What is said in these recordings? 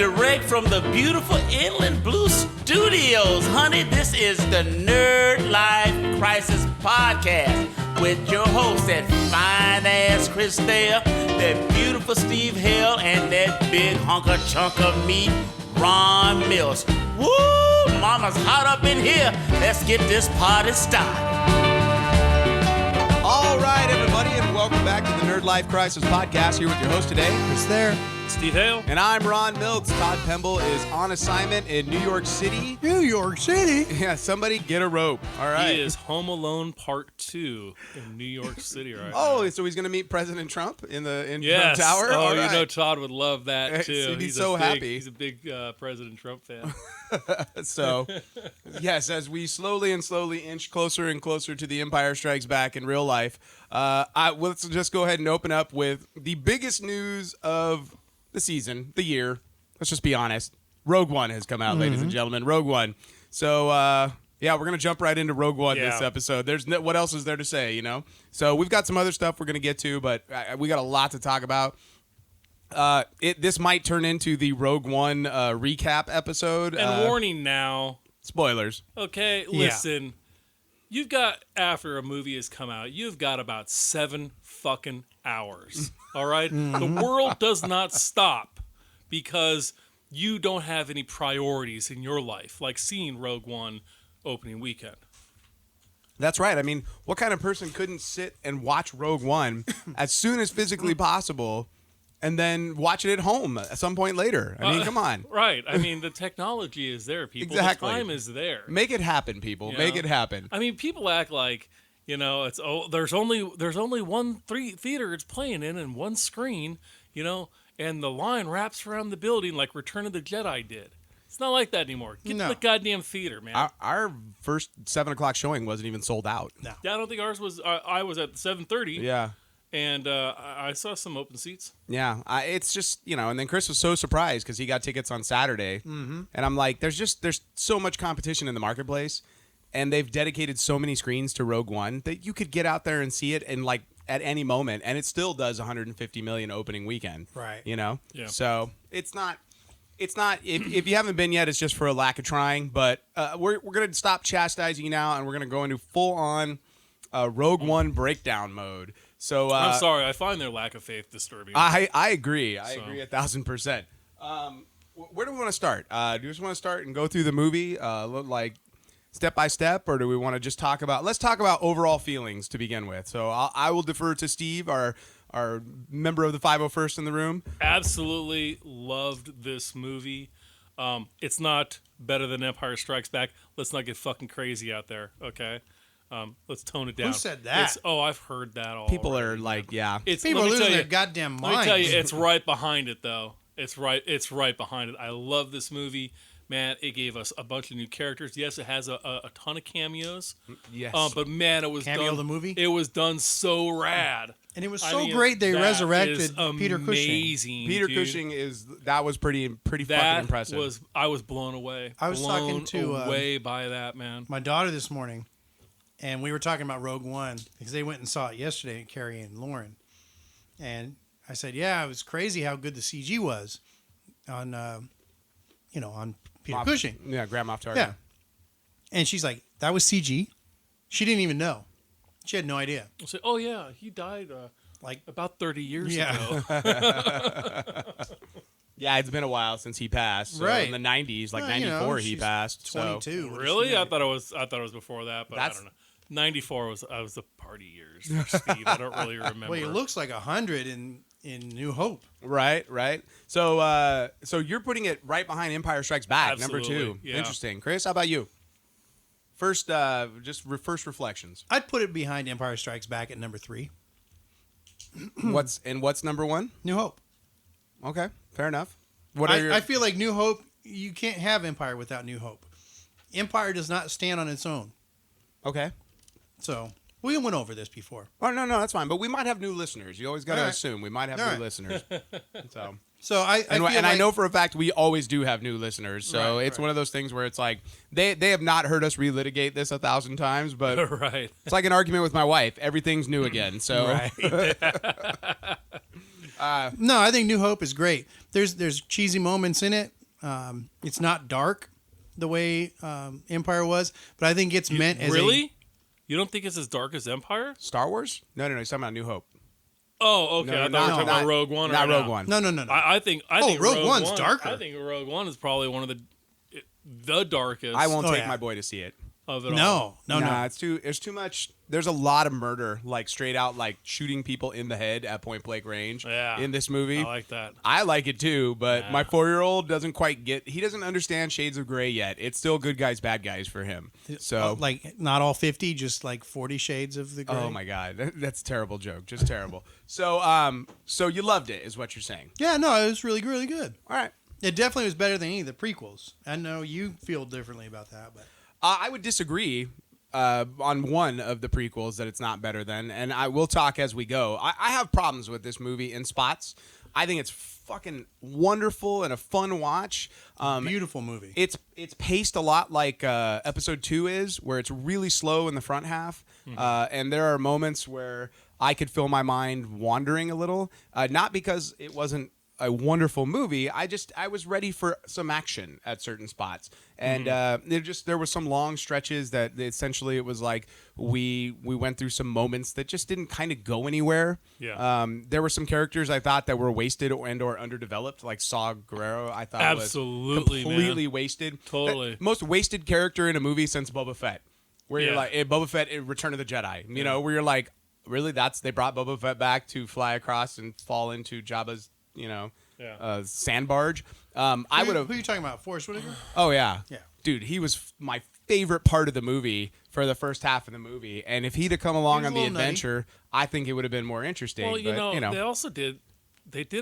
direct from the beautiful Inland Blue Studios. Honey, this is the Nerdlife Crisis Podcast with your hosts, that fine-ass Chris Thayer, that beautiful Steve Hill, and that big hunker chunk of meat, Ron Mills. Woo! Mama's hot up in here. Let's get this party started. All right, everybody, and welcome back to the Nerdlife Crisis Podcast. Here with your host today, Chris Thayer, Steve Hale, and I'm Ron Mills. Todd Pemble is on assignment in New York City. New York City? Yeah, somebody get a rope. All right. He is Home Alone Part 2 in New York City right now. Oh, so he's going to meet President Trump in Yes. Trump Tower? Oh, All right. you know Todd would love that, too. He's so happy. He's a big President Trump fan. So, yes, as we slowly inch closer and closer to The Empire Strikes Back in real life, let's just go ahead and open up with the biggest news of the season, the year. Let's just be honest. Rogue One has come out, ladies and gentlemen. Rogue One. So, yeah, we're going to jump right into Rogue One this episode. What else is there to say, you know? So we've got some other stuff we're going to get to, but we got a lot to talk about. This might turn into the Rogue One recap episode. And warning now. Spoilers. Okay, listen. You've got, after a movie has come out, you've got about 7 fucking hours. All right? The world does not stop because you don't have any priorities in your life, like seeing Rogue One opening weekend. That's right. I mean, what kind of person couldn't sit and watch Rogue One as soon as physically possible and then watch it at home at some point later? I mean, come on. Right. I mean, the technology is there, people. Exactly. The time is there. Make it happen, people. Make it happen. I mean, people act like, you know, there's only one theater it's playing in and one screen, you know, and the line wraps around the building like Return of the Jedi did. It's not like that anymore. Get to the goddamn theater, man. Our first 7 o'clock showing wasn't even sold out. No. Yeah, I don't think ours was. I was at 7:30. Yeah. And I saw some open seats. Yeah, it's just, you know, and then Chris was so surprised because he got tickets on Saturday. Mm-hmm. And I'm like, there's so much competition in the marketplace, and they've dedicated so many screens to Rogue One that you could get out there and see it in like at any moment, and it still does 150 million opening weekend. Right. You know? Yeah. So it's not if you haven't been yet, it's just for a lack of trying. But we're gonna stop chastising you now, and we're gonna go into full on Rogue One breakdown mode. So I'm sorry, I find their lack of faith disturbing. I agree. I agree 1,000%. Where do we want to start? Do we just want to start and go through the movie, like step by step, or do we want to just talk about? Let's talk about overall feelings to begin with. So I will defer to Steve, our member of the 501st in the room. Absolutely loved this movie. It's not better than Empire Strikes Back. Let's not get fucking crazy out there, okay? Let's tone it down. Who said that? I've heard that all. People already. are like, yeah. People are losing their goddamn minds. Let me tell you, it's right behind it, though. It's right behind it. I love this movie. Man, it gave us a bunch of new characters. Yes, it has a ton of cameos. Yes. But man, it was Cameo done. The movie? It was done so rad. And it was so great they that resurrected is Peter Cushing. Amazing, Peter dude. Cushing that was pretty fucking impressive. I was blown away. I was talking to away by that, man. my daughter this morning, and we were talking about Rogue One because they went and saw it yesterday, Carrie and Lauren. And I said, yeah, it was crazy how good the CG was on, on Peter Cushing. Yeah, Grand Moff Tarkin. Yeah. And she's like, that was CG? She didn't even know. She had no idea. I said, oh yeah, he died like about 30 years ago. Yeah, it's been a while since he passed. So Right. in the 90s, like 94, he passed. 22. So. Really? I thought it was before that, but I don't know. 94 was the party years for Steve. I don't really remember. Well, he looks like 100 in New Hope. Right. So you're putting it right behind Empire Strikes Back, Absolutely, number 2. yeah. Interesting. Chris, how about you? First, first reflections. I'd put it behind Empire Strikes Back at number 3. What's number 1? New Hope. Okay, fair enough. I feel like New Hope, you can't have Empire without New Hope. Empire does not stand on its own. Okay. So, we went over this before. Oh, no, that's fine. But we might have new listeners. You always got to All right. assume we might have All new right. listeners. So I feel like, I know for a fact we always do have new listeners. So it's one of those things where it's like they have not heard us relitigate this 1,000 times, but right. It's like an argument with my wife. Everything's new again. So Right. No, I think New Hope is great. There's cheesy moments in it. It's not dark the way Empire was, but I think it's meant as really. You don't think it's as dark as Empire? Star Wars? No. He's talking about New Hope. Oh, okay. No, I thought we were talking about Rogue One. Not right Rogue now. One. No. I think Rogue One's One, darker. I think Rogue One is probably one of the darkest. I won't Oh, take yeah. my boy to see it. Of it all. No. Nah, it's too much. There's a lot of murder, like straight out, like shooting people in the head at point blank range. Yeah. In this movie, I like that. I like it too, but Yeah. my 4-year-old doesn't quite get. He doesn't understand Shades of Grey yet. It's still good guys, bad guys for him. So, like not all 50, just like 40 shades of the gray. oh my god, that's a terrible joke, just terrible. So, so you loved it, is what you're saying? Yeah, no, it was really, really good. All right. It definitely was better than any of the prequels. I know you feel differently about that, but I would disagree on one of the prequels that it's not better than, and I will talk as we go. I have problems with this movie in spots. I think it's fucking wonderful and a fun watch. beautiful movie. It's paced a lot like episode 2 is, where it's really slow in the front half, and there are moments where I could feel my mind wandering a little, not because it wasn't a wonderful movie. I was ready for some action at certain spots, and there were some long stretches that essentially it was like we went through some moments that just didn't kind of go anywhere. Yeah. There were some characters I thought that were wasted and/or underdeveloped, like Saw Gerrera. I thought Absolutely, was completely man. wasted. Totally. Most wasted character in a movie since Boba Fett, where you're Yeah. like Boba Fett in Return of the Jedi. You know, where you're like, really, they brought Boba Fett back to fly across and fall into Jabba's, sand barge. I would have. Who are you talking about? Forrest Whitaker? Oh yeah, Yeah. dude, he was my favorite part of the movie for the first half of the movie, and if he'd have come along He was on a the little nutty. adventure, I think it would have been more interesting. Well, but, they also did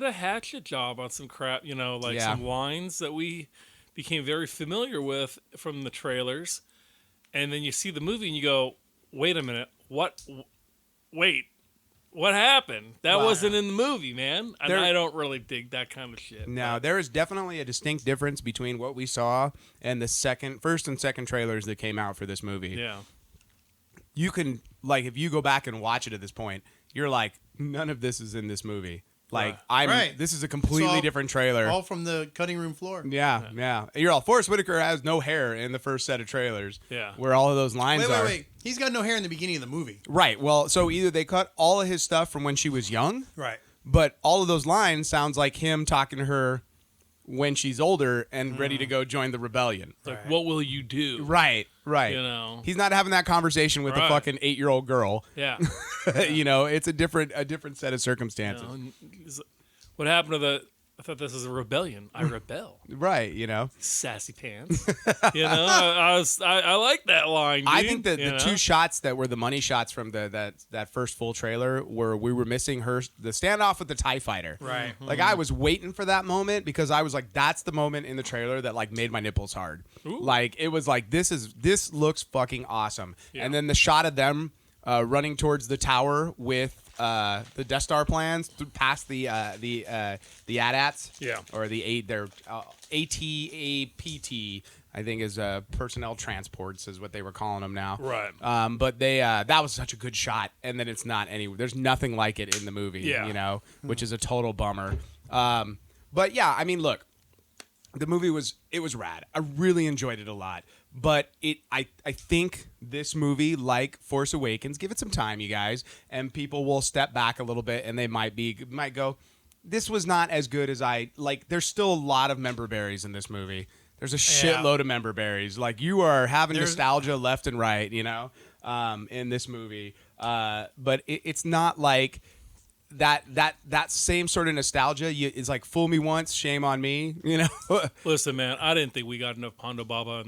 a hatchet job on some crap, Yeah. some lines that we became very familiar with from the trailers. And then you see the movie and you go, wait a minute, what happened? That Wow. wasn't in the movie, man. And There- I don't really dig that kind of shit. No, there is definitely a distinct difference between what we saw and the first and second trailers that came out for this movie. Yeah. You can, like, if you go back and watch it at this point, you're like, none of this is in this movie. Like, Right. this is a completely all- different trailer. All from the cutting room floor. Yeah. You're all, Forrest Whitaker has no hair in the first set of trailers. Yeah. Where all of those lines are. Wait. He's got no hair in the beginning of the movie. Right. Well, so either they cut all of his stuff from when she was young, Right. but all of those lines sounds like him talking to her when she's older and ready to go join the rebellion. It's like, Right. what will you do? Right. He's not having that conversation with a Right. fucking 8-year-old girl. Yeah. It's a different set of circumstances. And what happened to I thought this was a rebellion. I rebel. Right, Sassy pants. I like that line, dude. I think that you the know? two shots that were the money shots from that first full trailer were we were missing the standoff with the TIE fighter. Right. Like I was waiting for that moment because I was like, that's the moment in the trailer that like made my nipples hard. Ooh. Like it was like this looks fucking awesome. Yeah. And then the shot of them running towards the tower with the Death Star plans past the AT-ATs. Yeah. Or their ATAPT, I think is personnel transports is what they were calling them now. Right. But they that was such a good shot, and then it's not there's nothing like it in the movie. Yeah. Which is a total bummer. But yeah, I mean, look, the movie was rad. I really enjoyed it a lot. But I think this movie, like Force Awakens, give it some time, you guys, and people will step back a little bit, and they might go, this was not as good as I like. There's still a lot of member berries in this movie. There's a shitload of member berries. Like you are having nostalgia left and right, in this movie. But it's not like that same sort of nostalgia is like fool me once, shame on me. Listen, man, I didn't think we got enough Ponda Baba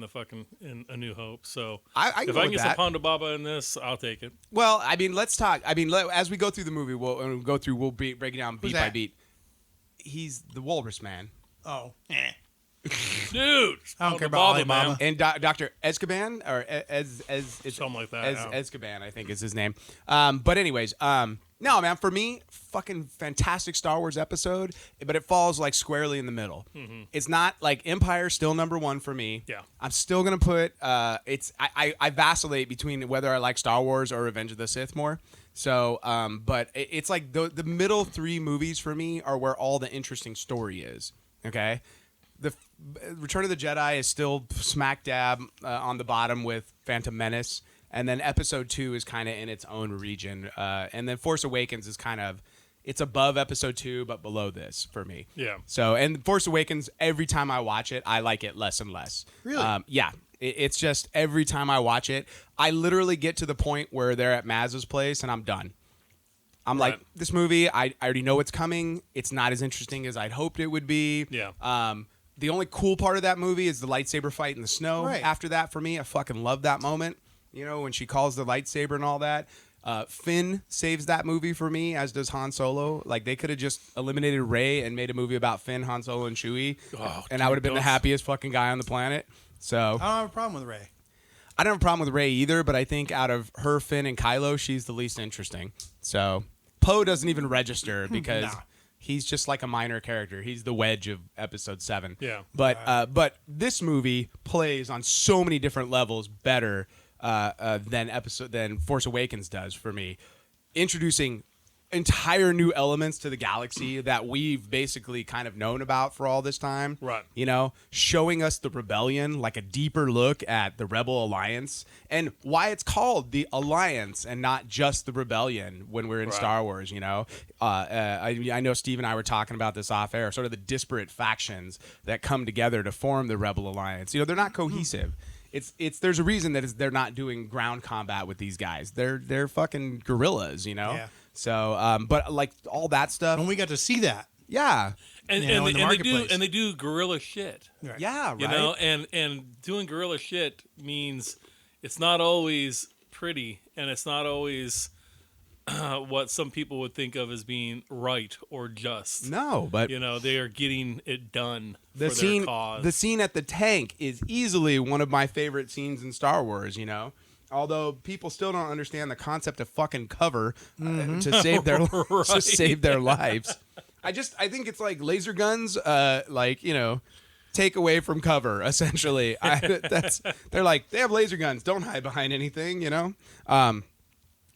in A New Hope. So I can if go I with can get that. some Ponda Baba in this, I'll take it. Well, I mean, let's talk. I mean, as we go through the movie, we'll break it down beat by that? beat. He's the Walrus Man. Oh. Dude, I don't care about Baba, Alibaba. man. And Dr. Ezkaban, or it's Something like that, yeah. Ezkaban, I think is his name. But anyways, no, man, for me, fucking fantastic Star Wars episode, but it falls like squarely in the middle. Mm-hmm. It's not like Empire's still number one for me. Yeah. I'm still gonna put I vacillate between whether I like Star Wars or Revenge of the Sith more. So, but it's like the middle three movies for me are where all the interesting story is. Okay. The Return of the Jedi is still smack dab on the bottom with Phantom Menace, and then Episode 2 is kind of in its own region, and then Force Awakens is kind of it's above Episode 2 but below this for me. Yeah. So, and Force Awakens, every time I watch it, I like it less and less. Really? Yeah. It's just every time I watch it, I literally get to the point where they're at Maz's place and I'm done. I'm Right. like, this movie, I already know what's coming. It's not as interesting as I'd hoped it would be. Yeah. The only cool part of that movie is the lightsaber fight in the snow. Right. After that, for me, I fucking love that moment. You know, when she calls the lightsaber and all that. Finn saves that movie for me, as does Han Solo. Like, they could have just eliminated Rey and made a movie about Finn, Han Solo, and Chewie. Oh, and I would have been the don't- happiest fucking guy on the planet. So I don't have a problem with Ray. I don't have a problem with Rey either, but I think out of her, Finn, and Kylo, she's the least interesting. So Poe doesn't even register because Nah. he's just like a minor character. He's the wedge of Episode 7. Yeah. But this movie plays on so many different levels better than Force Awakens does for me, introducing entire new elements to the galaxy that we've basically kind of known about for all this time. Right. You know, showing us the rebellion, like a deeper look at the Rebel Alliance and why it's called the Alliance and not just the Rebellion when we're in Right. Star Wars, you know. I know Steve and I were talking about this off air, sort of the disparate factions that come together to form the Rebel Alliance. You know, they're not cohesive. It's there's a reason that they're not doing ground combat with these guys. They're fucking guerrillas, you know. Yeah. So, but like all that stuff, And we got to see that. yeah, And, You know, in the marketplace. they do guerrilla shit. Right. yeah, right. You know, and doing guerrilla shit means it's not always pretty, and it's not always what some people would think of as being right or just. No, but You know, they are getting it done the for scene, their cause. the scene at the tank is easily one of my favorite scenes in Star Wars. You know, although people still don't understand the concept of fucking cover to save their to save their lives. I think it's like laser guns, like, you know, take away from cover essentially. They're like, they have laser guns, don't hide behind anything, you know.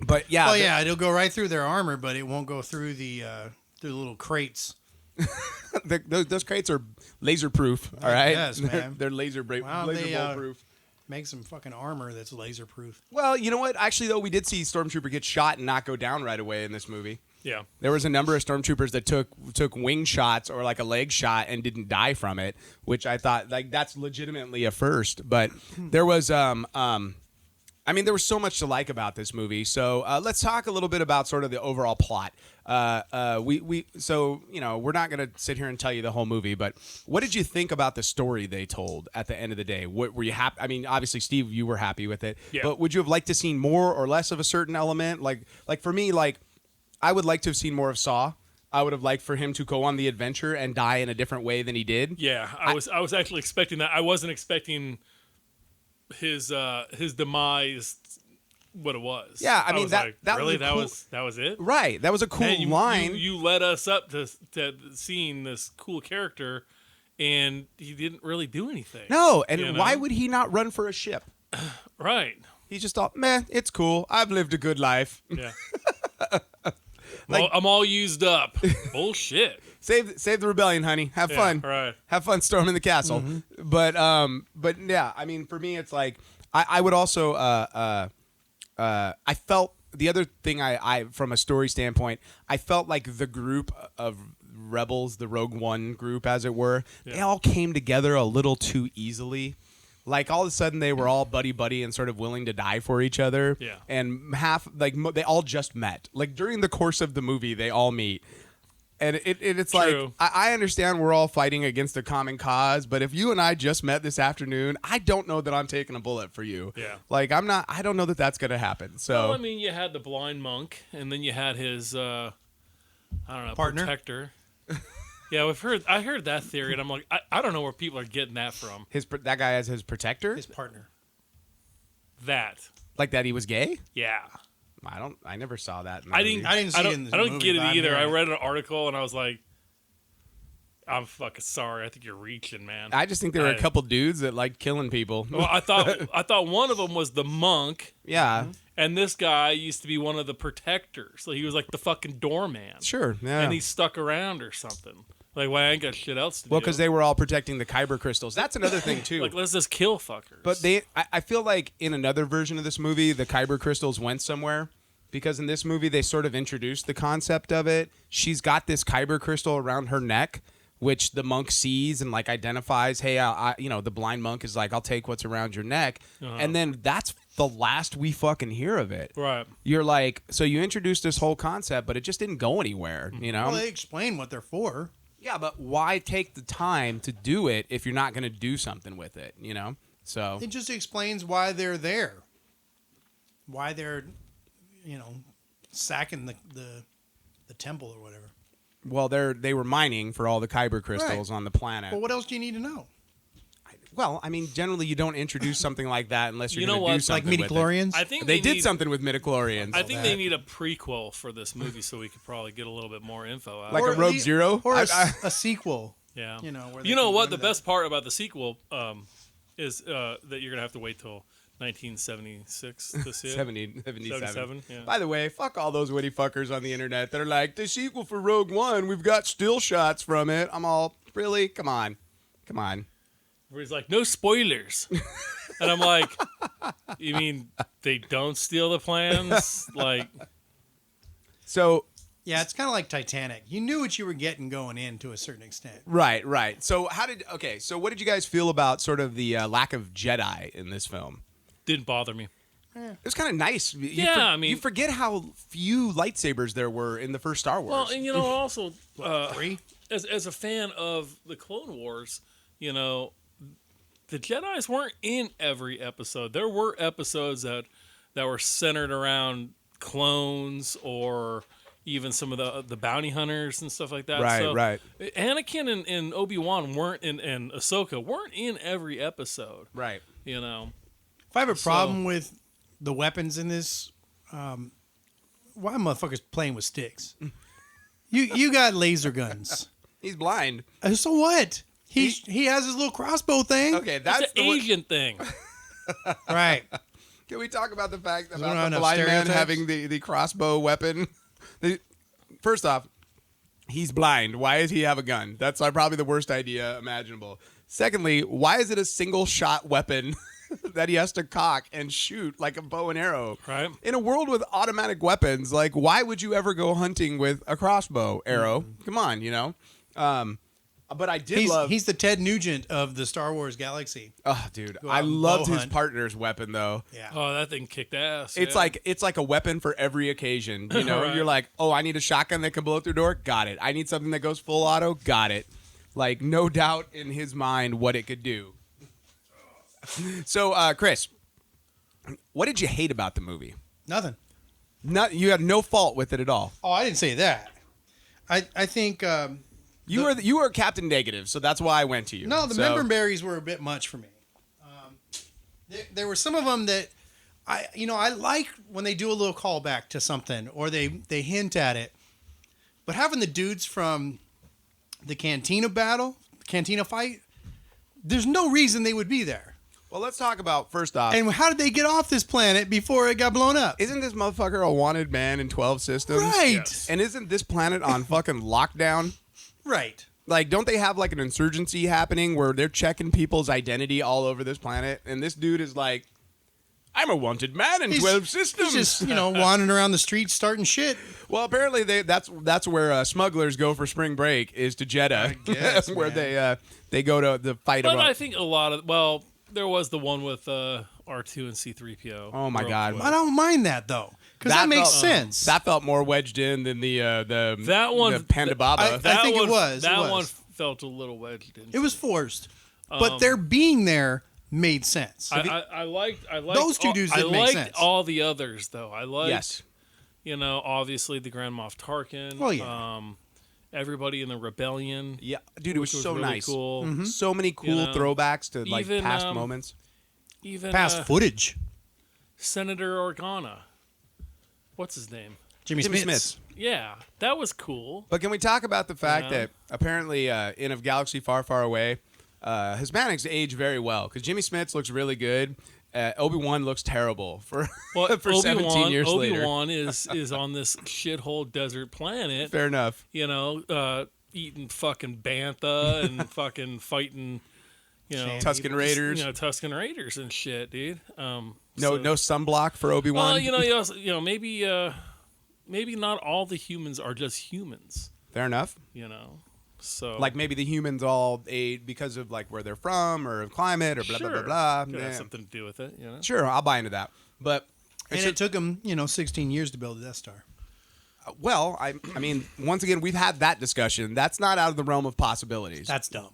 But yeah, Oh yeah, it'll go right through their armor, but it won't go through the little crates. those crates are laser proof. All right, guess, man. they're laser Wow, laser they, bolt proof. Make some fucking armor that's laser proof. Well, you know what? Actually, though, we did see Stormtrooper get shot and not go down right away in this movie. yeah. There was a number of Stormtroopers that took wing shots or like a leg shot and didn't die from it, which I thought like that's legitimately a first. But there was I mean, there was so much to like about this movie. So let's talk a little bit about sort of the overall plot. So you know, we're not going to sit here and tell you the whole movie, but what did you think about the story they told at the end of the day? What, were you happy? I mean, obviously, Steve, you were happy with it. Yeah. But would you have liked to seen more or less of a certain element? Like for me, like I would like to have seen more of Saw. I would have liked for him to go on the adventure and die in a different way than he did. Yeah, I was actually expecting that. I wasn't expecting his demise. What it was. Yeah, I mean, was that- like, that really was that was it. Right. That was a cool And you, line. You led us up to seeing this cool character, and he didn't really do anything. No, and You know? why would he not run for a ship? Right. He just thought, man, it's cool. I've lived a good life. Yeah. Well, I'm all used up. Bullshit. Save the rebellion, honey. Have Yeah, fun. right. Have fun storming the castle. But yeah, I mean, for me, it's like I would also I felt the other thing I from a story standpoint, I felt like the group of rebels, the Rogue One group, as it were, they all came together a little too easily. Like all of a sudden they were all buddy and sort of willing to die for each other. Yeah. And they all just met. Like during the course of the movie, they all meet. And it's True. like, I understand we're all fighting against a common cause, but if you and I just met this afternoon, I don't know that I'm taking a bullet for you. Yeah. Like I don't know that that's going to happen. So Well, I mean, you had the blind monk, and then you had his, I don't know, Partner? protector. Yeah, I heard that theory, and I'm like, I don't know where people are getting that from. That guy as his protector? His partner. That. Like that he was gay? Yeah. I never saw that. I didn't see it in the I don't movie, get but it I'm either. I hearing it. read an article, and I was like, I'm fucking sorry. I think you're reaching, man. I just think there were a couple dudes that liked killing people. Well, I thought one of them was the monk, Yeah. and this guy used to be one of the protectors. So he was like the fucking doorman. Sure. Yeah. And he stuck around or something. Like, well, I ain't got shit else to do. Well, because they were all protecting the Kyber crystals. That's another thing too. like, let's just kill fuckers. But I feel like in another version of this movie, the Kyber crystals went somewhere. Because in this movie, they sort of introduced the concept of it. She's got this Kyber crystal around her neck, which the monk sees and like identifies. Hey, the blind monk is like, I'll take what's around your neck, and then that's the last we fucking hear of it. Right. You're like, so you introduced this whole concept, but it just didn't go anywhere. You know? Well, they explain what they're for. Yeah, but why take the time to do it if you're not going to do something with it? You know? So It just explains why they're there. Why they're, sacking the temple or whatever. well, they were mining for all the Kyber crystals on the planet. Well, what else do you need to know? Well, I mean, generally you don't introduce something like that unless you're You know going to do what? something Like with it. midichlorians? I think They did need, something with midichlorians. I think they need a prequel for this movie so we could probably get a little bit more info out. Like Or a at Rogue least- Zero? Or I- a sequel. yeah. Where they You know can what? learn The that. best part about the sequel is that you're gonna have to wait till 1976 to see it. 77. 77, yeah. By the way, fuck all those witty fuckers on the internet that are like, the sequel for Rogue One, we've got still shots from it. I'm all, really? Come on. Where he's like, no spoilers. And I'm like, you mean they don't steal the plans? Like, So, Yeah, it's kind of like Titanic. You knew what you were getting going in to a certain extent. right. So so what did you guys feel about sort of the lack of Jedi in this film? didn't bother me. It was kind of nice. I mean- you forget how few lightsabers there were in the first Star Wars. Well, and also, 3? as a fan of the Clone Wars, the Jedis weren't in every episode. There were episodes that were centered around clones or even some of the bounty hunters and stuff like that. Right, so right. Anakin and Obi-Wan and Ahsoka weren't in every episode. right. If I have a problem with the weapons in this, why motherfuckers playing with sticks? You got laser guns. He's blind. So what? He has his little crossbow thing. Okay, That's that's an Asian thing. Right. Can we talk about the fact we don't about have the enough blind man stereotypes? having the crossbow weapon? First off, he's blind. Why does he have a gun? That's probably the worst idea imaginable. Secondly, why is it a single shot weapon that he has to cock and shoot like a bow and arrow? Right. In a world with automatic weapons, like why would you ever go hunting with a crossbow arrow? Come on, But I did love. He's the Ted Nugent of the Star Wars galaxy. Oh, dude, Go I out and loved bow his hunt. partner's weapon though. Yeah. Oh, that thing kicked ass. It's yeah. like a weapon for every occasion. You know, Right. You're like, oh, I need a shotgun that can blow through a door. Got it. I need something that goes full auto. Got it. Like no doubt in his mind what it could do. So, Chris, what did you hate about the movie? Nothing. You had no fault with it at all. Oh, I didn't say that. I think You were Captain Negative, so that's why I went to you. no, the So- member berries were a bit much for me. There were some of them that I like when they do a little callback to something or they hint at it. But having the dudes from the Cantina fight, there's no reason they would be there. Well, let's talk about first off. And how did they get off this planet before it got blown up? Isn't this motherfucker a wanted man in 12 systems? Right. Yes. And isn't this planet on fucking lockdown? Right. Like, don't they have like an insurgency happening where they're checking people's identity all over this planet? And this dude is like, I'm a wanted man in 12 systems. He's just, wandering around the streets starting shit. Well, apparently that's where smugglers go for spring break is to Jeddah, I guess, where man. they go to the fight. But about, I think a lot of there was the one with R2 and C3PO. Oh, my God. I don't mind that though, because that makes sense. That felt more wedged in than the That one- the Panda Baba. I think it was. That It was. one felt a little wedged in. It was forced, but their being there made sense. I liked Those two dudes I didn't make liked sense. all the others though. I liked Yes. obviously the Grand Moff Tarkin. Well, yeah. everybody in the rebellion. Yeah, dude, it was which so really nice. cool. So many cool You know, throwbacks to like even, past moments. Even Past footage. Senator Organa. What's his name? Jimmy Smits. Yeah, that was cool. But can we talk about the fact Yeah. that apparently in A Galaxy Far, Far Away, Hispanics age very well because Jimmy Smits looks really good. Obi-Wan looks terrible for Well, for 17 years later. Obi-Wan is on this shithole desert planet. Fair enough. You know, eating fucking bantha and fucking fighting, you know, Tusken Raiders. You know, Tusken Raiders and shit, dude. No sunblock for Obi-Wan. Well, you know, maybe not all the humans are just humans. Fair enough. You know, so Like maybe the humans all ate because of like where they're from or climate or blah sure, blah blah blah. could have Yeah. something to do with it. You know, Sure, I'll buy into that. But And it took him, 16 years to build the Death Star. well, I mean, once again, we've had that discussion. That's not out of the realm of possibilities. That's dumb.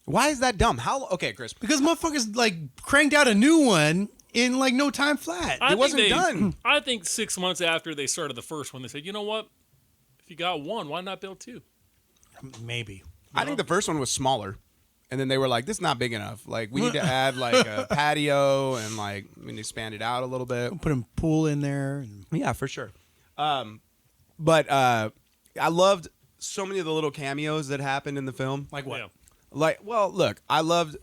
Why is that dumb? How? Okay, Chris. Because motherfuckers like cranked out a new one in like no time flat. I think wasn't done. I think 6 months after they started the first one, they said, you know what? If you got one, why not build two? Maybe. I think the first one was smaller, and then they were like, "This is not big enough. Like, we need to add like a patio and like expand it out a little bit." Put a pool in there. Yeah, for sure. But I loved so many of the little cameos that happened in the film. Like what? Yeah. Like, well, look, I loved.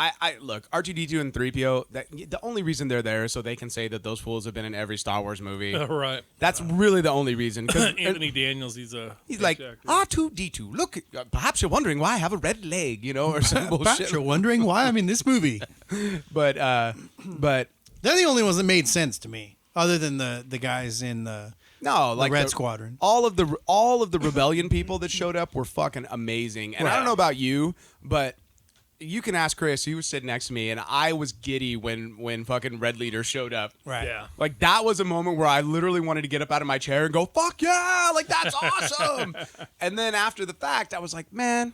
I look, R2D2 and 3PO. The only reason they're there is so they can say that those fools have been in every Star Wars movie. Right. That's really the only reason. 'Cause Anthony Daniels, he's like actor. R2D2. Look, perhaps you're wondering why I have a red leg, or some Perhaps bullshit. you're wondering why I'm in this movie. But They're the only ones that made sense to me, other than the guys in the no, like Red Squadron. All of the rebellion people that showed up were fucking amazing. And I don't know about you, but you can ask Chris. He was sitting next to me, and I was giddy when fucking Red Leader showed up. Right. Yeah. Like, that was a moment where I literally wanted to get up out of my chair and go, "Fuck yeah!" Like, that's awesome. And then after the fact, I was like, man,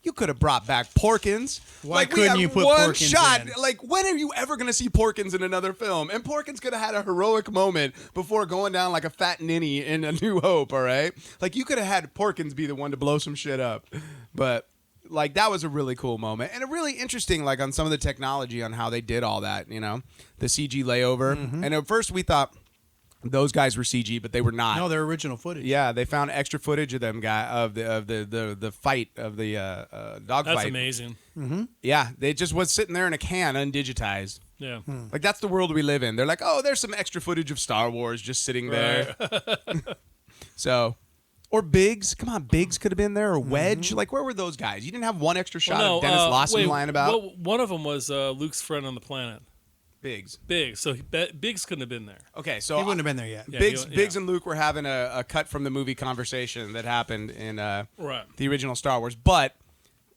you could have brought back Porkins. Why Like, we couldn't had you put one Porkins shot? in? Like, when are you ever going to see Porkins in another film? And Porkins could have had a heroic moment before going down like a fat ninny in A New Hope, all right? Like, you could have had Porkins be the one to blow some shit up. But like, that was a really cool moment and a really interesting, like, on some of the technology on how they did all that, the CG layover. And at first we thought those guys were CG, but they were not. No, they're original footage. Yeah, they found extra footage of them of the fight of the dog That's fight. amazing. Yeah, they just was sitting there in a can, undigitized. Yeah. Like, that's the world we live in. They're like, oh, there's some extra footage of Star Wars just sitting there. So, or Biggs. Come on, Biggs could have been there, or Wedge. Like, where were those guys? You didn't have one extra shot of Dennis Lawson lying about. Well, one of them was Luke's friend on the planet. Biggs. Biggs. So Biggs couldn't have been there. Okay, so He wouldn't have been there yet. Yeah, Biggs and Luke were having a cut from the movie conversation that happened in Right. the original Star Wars. But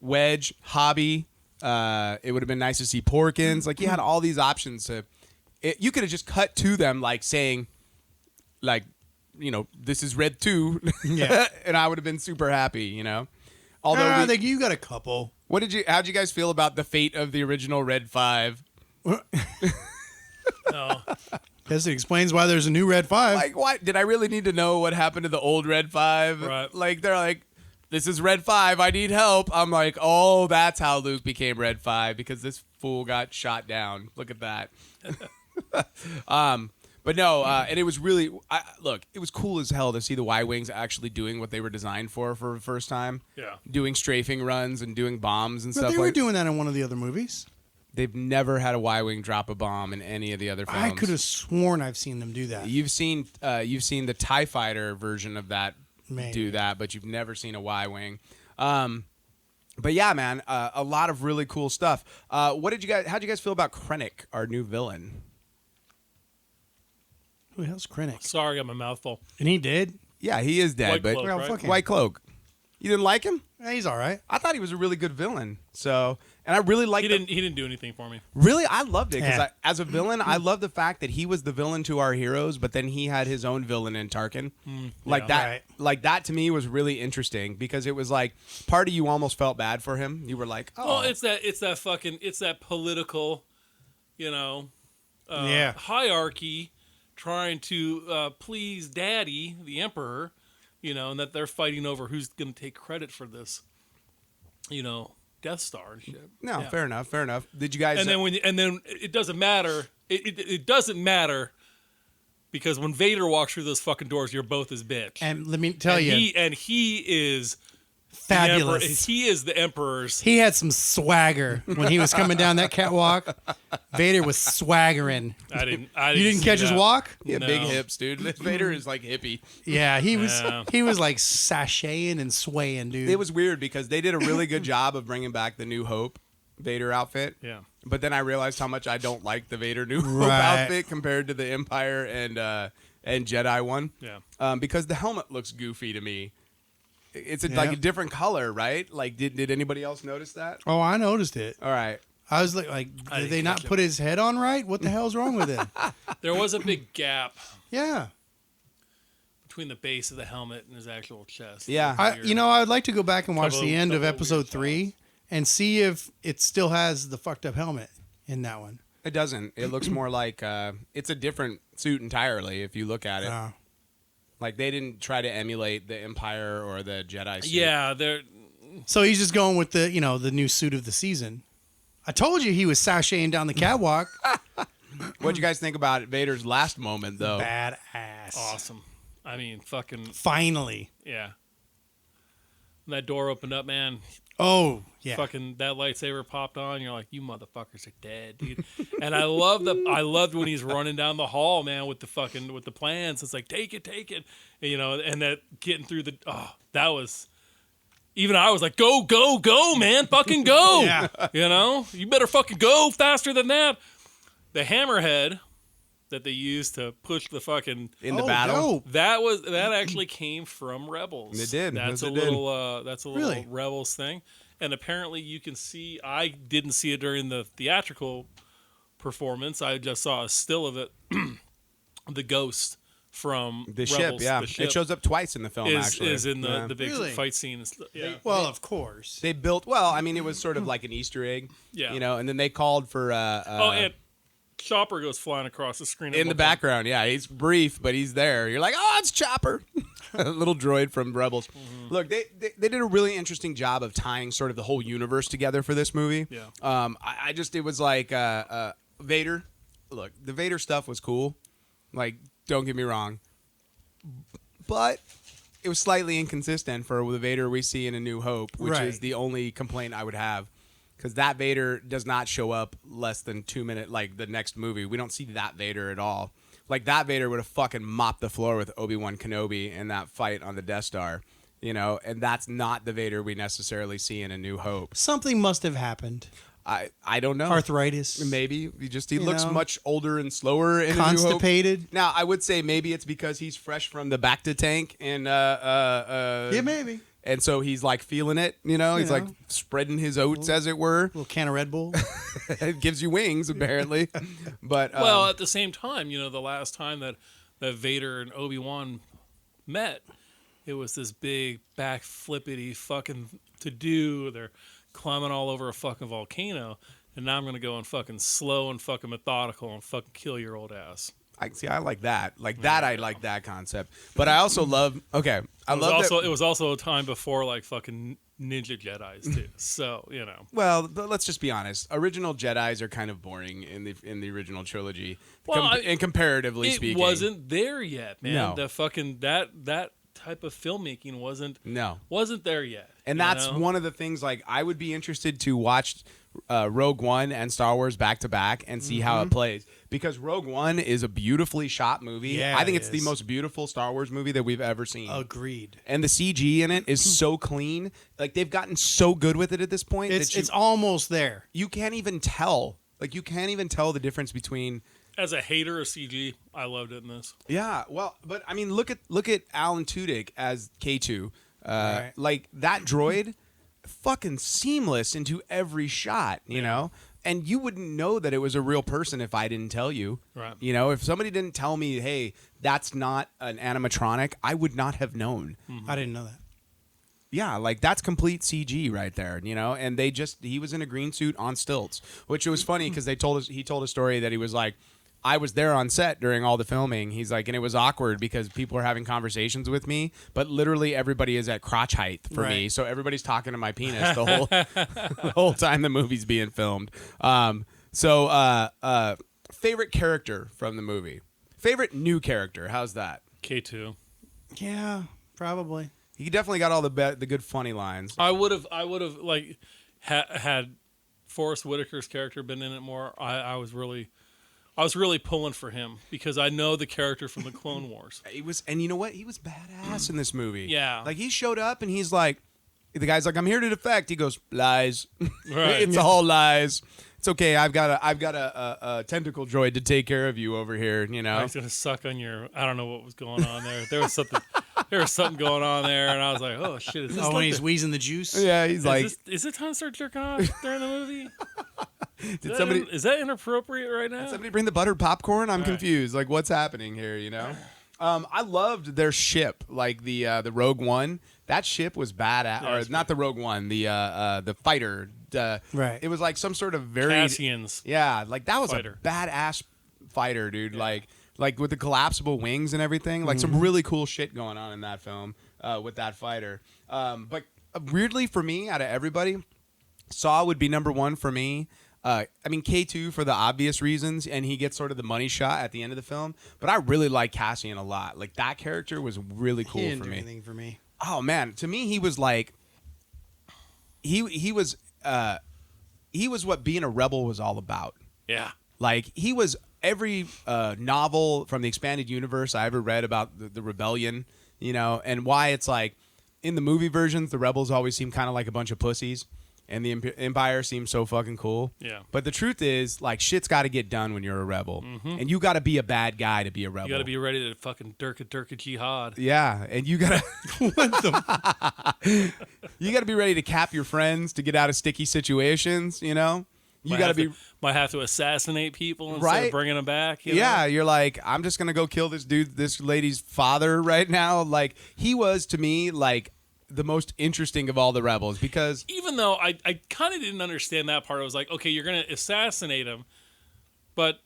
Wedge, Hobby, it would have been nice to see Porkins. Like, you had all these options you could have just cut to them, like, saying, like, this is Red 2. Yeah. And I would have been super happy, Although, I think you got a couple. how'd you guys feel about the fate of the original Red 5? No. Guess it explains why there's a new Red 5. Like, why did I really need to know what happened to the old Red 5? Right. Like, they're like, this is Red 5, I need help. I'm like, oh, that's how Luke became Red 5, because this fool got shot down. Look at that. But no, and it was really, look, it was cool as hell to see the Y-Wings actually doing what they were designed for the first time. Yeah. Doing strafing runs and doing bombs and But stuff they like were doing that in one of the other movies. They've never had a Y-Wing drop a bomb in any of the other films. I could have sworn I've seen them do that. You've seen the TIE Fighter version of that Maybe. do that, but you've never seen a Y-Wing. But yeah, man, a lot of really cool stuff. How'd you guys feel about Krennic, our new villain? Who the hell's Krennic? Sorry, I got my mouth full. And he did? Yeah, he is dead, White but Cloak, Well, right? fuck him. White Cloak. You didn't like him? Yeah, he's all right. I thought he was a really good villain. So, and I really liked He didn't do anything for me. Really, I loved it because Yeah. as a villain, I love the fact that he was the villain to our heroes, but then he had his own villain in Tarkin. Like yeah. that, Right. like that to me was really interesting because it was like part of you almost felt bad for him. You were like, oh, Well, it's that political, Yeah. hierarchy trying to please Daddy, the Emperor, and that they're fighting over who's going to take credit for this, Death Star and shit. No, Yeah. fair enough. Did you guys? And then it doesn't matter. It doesn't matter because when Vader walks through those fucking doors, you're both his bitch. And let me tell you, he is fabulous. He is the Emperor's. He had some swagger when he was coming down that catwalk. Vader was swaggering. I didn't. You didn't see catch his that. walk? yeah, No. big hips, dude. Vader is like hippie. Yeah, he was. Yeah. He was like sashaying and swaying, dude. It was weird because they did a really good job of bringing back the New Hope Vader outfit. Yeah. But then I realized how much I don't like the Vader New Hope Right. outfit compared to the Empire and Jedi one. Yeah. Because the helmet looks goofy to me. It's Yeah. like a different color, right? Like, did anybody else notice that? Oh, I noticed it. All right. I was like, I did didn't they not catch it. put his head on right? What the hell's wrong with it? There was a big gap Yeah. between the base of the helmet and his actual chest. Yeah. Weird. I'd like to go back and watch Couple- the end of couple episode weird 3 and see if it still has the fucked up helmet in that one. It doesn't. It looks more like it's a different suit entirely if you look at it. Like, they didn't try to emulate the Empire or the Jedi suit. Yeah, they're So he's just going with the the new suit of the season. I told you he was sashaying down the catwalk. What'd you guys think about Vader's last moment, though? Badass. awesome. I mean, fucking Finally. yeah. When that door opened up, man. Oh, yeah. Fucking that lightsaber popped on. You're like, you motherfuckers are dead, dude. And I loved when he's running down the hall, man, with the plans. It's like, take it, and, and that getting through that was. Even I was like, go, man, fucking go. Yeah. You better fucking go faster than that. The hammerhead that they used to push the fucking In the battle? dope. that actually came from Rebels. It did. That's Yes, a it did. little Really? Rebels thing. And apparently you can see. I didn't see it during the theatrical performance. I just saw a still of it. The ghost from The Rebels, ship, yeah. the ship It shows up twice in the film, actually. is in Yeah. the big Really? fight scene. And yeah. Well, of course. They built, it was sort of like an Easter egg. Yeah. And then they called for... And Chopper goes flying across the screen. at in the one point. background, yeah. He's brief, but he's there. You're like, oh, it's Chopper. A little droid from Rebels. Mm-hmm. Look, they did a really interesting job of tying sort of the whole universe together for this movie. Yeah. It was like Vader. Look, the Vader stuff was cool. Like, don't get me wrong. But it was slightly inconsistent for the Vader we see in A New Hope, which Right. is the only complaint I would have. Because that Vader does not show up less than 2 minutes, like the next movie. We don't see that Vader at all. Like, that Vader would have fucking mopped the floor with Obi-Wan Kenobi in that fight on the Death Star. And that's not the Vader we necessarily see in A New Hope. Something must have happened. I don't know. Arthritis. Maybe. He looks know? much older and slower in A New Hope. Constipated. Now, I would say maybe it's because he's fresh from the Bacta tank and Yeah, maybe. and so he's like feeling it, he's like know. spreading his oats as it were. Little can of Red Bull. It gives you wings apparently. But Well, at the same time, the last time that Vader and Obi-Wan met, it was this big back flippity fucking to do. They're climbing all over a fucking volcano, and now I'm gonna go and fucking slow and fucking methodical and fucking kill your old ass. I like that. I like that concept. But I also love It was also a time before like fucking ninja Jedis too. So Well, but let's just be honest. Original Jedis are kind of boring in the original trilogy. Well, and comparatively it speaking, wasn't there yet, man. No. The fucking that type of filmmaking wasn't there yet. And that's you know? one of the things. Like, I would be interested to watch Rogue One and Star Wars back to back and see how it plays, because Rogue One is a beautifully shot movie. Yeah, I think it it's the is. most beautiful Star Wars movie that we've ever seen. Agreed. And the CG in it is so clean. Like, they've gotten so good with it at this point that It's almost there. you can't even tell. Like, you can't even tell the difference between. As a hater of CG, I loved it in this. Yeah, well, but I mean, look at Alan Tudyk as K2. Right. Like, that droid, fucking seamless into every shot, you know? And you wouldn't know that it was a real person if I didn't tell you. Right. If somebody didn't tell me, hey, that's not an animatronic, I would not have known. I didn't know that. Yeah, like, that's complete CG right there, And he was in a green suit on stilts, which was funny because he told a story that he was like, I was there on set during all the filming. He's like, and it was awkward because people are having conversations with me, but literally everybody is at crotch height for me. So everybody's talking to my penis the whole time the movie's being filmed. Favorite character from the movie? Favorite new character? How's that? K2. Yeah, probably. He definitely got all the good funny lines. I would have like had Forrest Whitaker's character been in it more. I was really pulling for him because I know the character from the Clone Wars. And you know what? He was badass in this movie. Yeah. Like he showed up and he's like, the guy's like, I'm here to defect. He goes, lies. Right. It's all lies. It's okay. I've got a tentacle droid to take care of you over here. You know. I was gonna suck on your. I don't know what was going on there. There was something going on there, and I was like, oh shit! Is this when like he's wheezing the juice. Yeah, he's like, is it time to start jerking off during the movie? Is that inappropriate right now? Did somebody bring the buttered popcorn? I'm confused. Like, what's happening here? You know. I loved their ship, like the Rogue One. That ship was badass, or not the Rogue One, the fighter. Right. It was like some sort of very Cassian's. Yeah, like that was fighter. a badass fighter, dude. Yeah. Like with the collapsible wings and everything. Like some really cool shit going on in that film with that fighter. But weirdly for me, out of everybody, Saw would be number one for me. I mean K2 for the obvious reasons, and he gets sort of the money shot at the end of the film. But I really like Cassian a lot. Like that character was really cool He didn't for do me. anything for me. Oh man, to me he was like he was what being a rebel was all about. Yeah. Like he was every novel from the expanded universe I ever read about the rebellion, you know, and why it's like in the movie versions the rebels always seem kind of like a bunch of pussies. And the Empire seems so fucking cool. Yeah. But the truth is, like, shit's got to get done when you're a rebel. Mm-hmm. And you got to be a bad guy to be a rebel. You got to be ready to fucking durka jihad. Yeah. And you got to... You got to be ready to cap your friends to get out of sticky situations, you know? You got to be... Might have to assassinate people instead of bringing them back. You know? You're like, I'm just going to go kill this lady's father right now. Like, he was, to me, like... the most interesting of all the rebels because even though I kind of didn't understand that part, I was like, okay, you're gonna assassinate him, but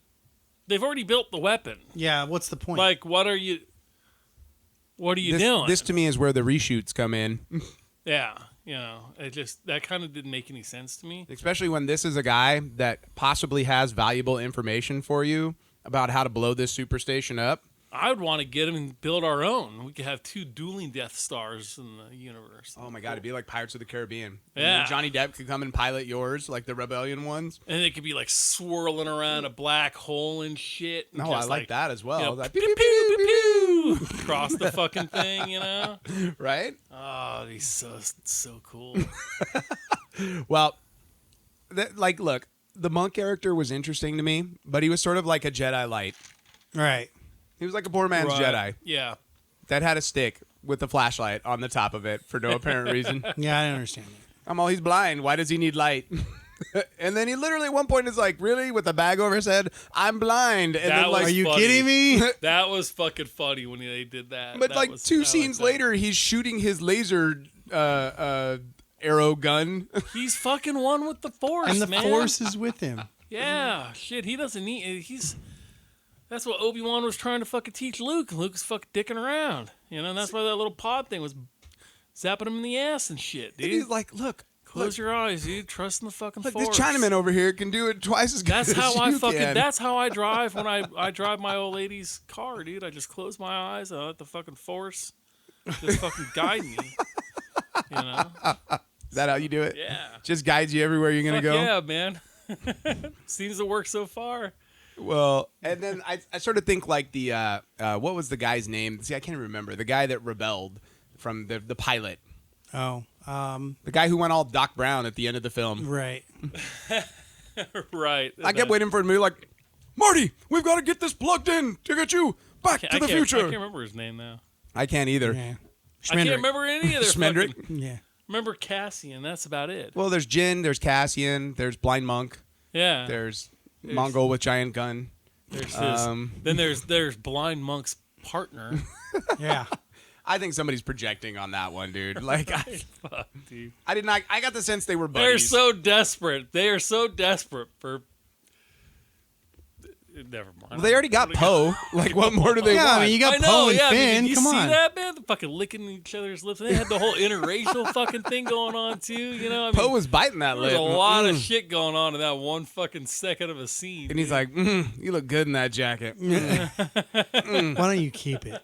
they've already built the weapon. Yeah, what's the point? Like, what are you doing? This to me is where the reshoots come in. Yeah, you know, that kind of didn't make any sense to me. Especially when this is a guy that possibly has valuable information for you about how to blow this superstation up. I would want to get him and build our own. We could have 2 dueling Death Stars in the universe. Oh my God, it'd be like Pirates of the Caribbean. Yeah. And then Johnny Depp could come and pilot yours, like the Rebellion ones. And it could be like swirling around a black hole and shit. And no, I like that as well. You know, like, pew, pew, pew, pew, pew, across the fucking thing, you know? Right? Oh, he's so cool. Well, look, the monk character was interesting to me, but he was sort of like a Jedi Light. Right. He was like a poor man's Jedi. Yeah. That had a stick with a flashlight on the top of it for no apparent reason. Yeah, I don't understand that. He's blind. Why does he need light? And then he literally at one point is like, really? With a bag over his head? I'm blind. And That then like, was Are you funny. kidding me? That was fucking funny when they did that. but That like was- two I scenes like that. later, he's shooting his laser arrow gun. He's fucking one with the Force, And the man. Force is with him. Yeah, shit. He doesn't need. That's what Obi-Wan was trying to fucking teach Luke. Luke was fucking dicking around, you know. And that's why that little pod thing was zapping him in the ass and shit, dude. And he's like, look, Close your eyes, dude. Trust in the fucking look, Force. this Chinaman over here can do it twice as good That's as how I you fucking. can. That's how I drive when I drive my old lady's car, dude. I just close my eyes and I let the fucking Force just fucking guide me. You know? Is that how you do it? Yeah. Just guides you everywhere you're gonna Fuck go. yeah, man. Seems to work so far. Well, and then I sort of think like the what was the guy's name? See, I can't remember. The guy that rebelled from the pilot. Oh, The guy who went all Doc Brown at the end of the film. right. Right. I kept waiting for him to be like, Marty, we've got to get this plugged in to get you back to the future. I can't remember his name now. I can't either. Yeah. I can't remember any of their Schmendrick? fucking... Yeah. Remember Cassian, that's about it. Well, there's Jin, there's Cassian, there's Blind Monk, Yeah. there's Mongol with giant gun. There's his, then there's Blind Monk's partner. Yeah. I think somebody's projecting on that one, dude. Like, Fuck, dude. I did not. I got the sense they were They're buddies. so desperate. They are so desperate for. never mind. Well, they already got Poe. Like, what more do they Yeah, want? I mean, you got I know, Poe and yeah. Finn. Did you Come see on. that, man? The fucking licking each other's lips. They had the whole interracial fucking thing going on too. You know, I mean, Poe was biting that there's lip. a lot of shit going on in that one fucking second of a scene. And he's like, you look good in that jacket. Why don't you keep it?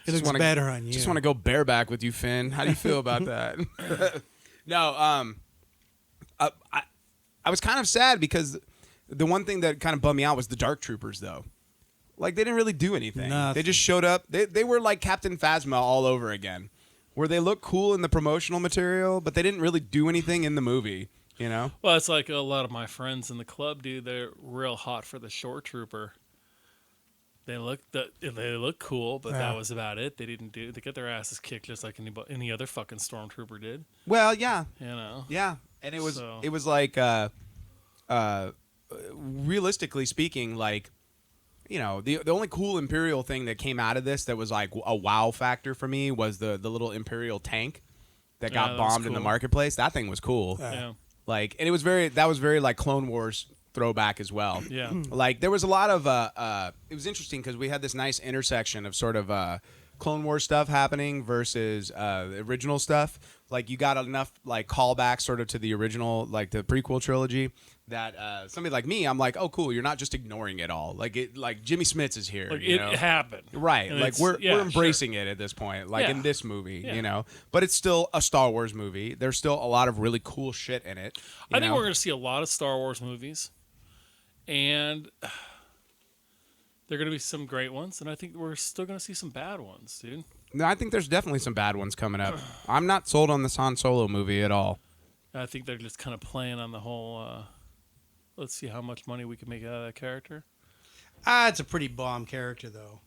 It looks better on you. Just want to go bareback with you, Finn. How do you feel about that? No, I was kind of sad because the one thing that kind of bummed me out was the Dark Troopers, though. Like, they didn't really do anything. Nothing. They just showed up. They were like Captain Phasma all over again, where they look cool in the promotional material, but they didn't really do anything in the movie, you know? Well, it's like a lot of my friends in the club, dude. They're real hot for the Shore Trooper. They look cool, but that was about it. They didn't do. They get their asses kicked just like any other fucking stormtrooper did. Well, yeah. You know. Yeah. And it was So- it was like realistically speaking, like, you know, the only cool Imperial thing that came out of this that was like a wow factor for me was the little Imperial tank that got that was bombed in the cool. marketplace. That thing was cool. Yeah. Like, and it was very like Clone Wars throwback as well. Yeah. Like, there was a lot of it was interesting because we had this nice intersection of sort of Clone Wars stuff happening versus the original stuff. Like, you got enough like callbacks sort of to the original, like the prequel trilogy, that somebody like me, I'm like, oh cool, you're not just ignoring it all. Like, it, like Jimmy Smits is here. Like you it know? happened. Right, And like it's- we're yeah, embracing it at this point, like Yeah. in this movie, Yeah. you know. But it's still a Star Wars movie. There's still a lot of really cool shit in it. I think know? we're going to see a lot of Star Wars movies, and there are going to be some great ones, and I think we're still going to see some bad ones, dude. No, I think there's definitely some bad ones coming up. I'm not sold on this Han Solo movie at all. I think they're just kind of playing on the whole. Let's see how much money we can make out of that character. It's a pretty bomb character, though.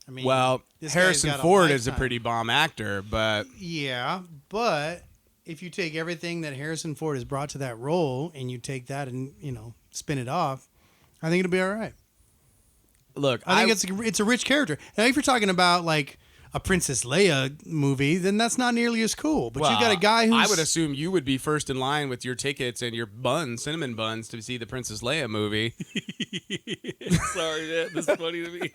I mean, Well, this guy's Harrison got a Ford is a lifetime. pretty bomb actor, but Yeah, but if you take everything that Harrison Ford has brought to that role and you take that and, you know, spin it off, I think it'll be all right. look, I think it's a rich character. Now, if you're talking about like a Princess Leia movie, then that's not nearly as cool. But you got a guy who's I would assume you would be first in line with your tickets and your buns, cinnamon buns, to see the Princess Leia movie. Sorry, man. This is funny to me.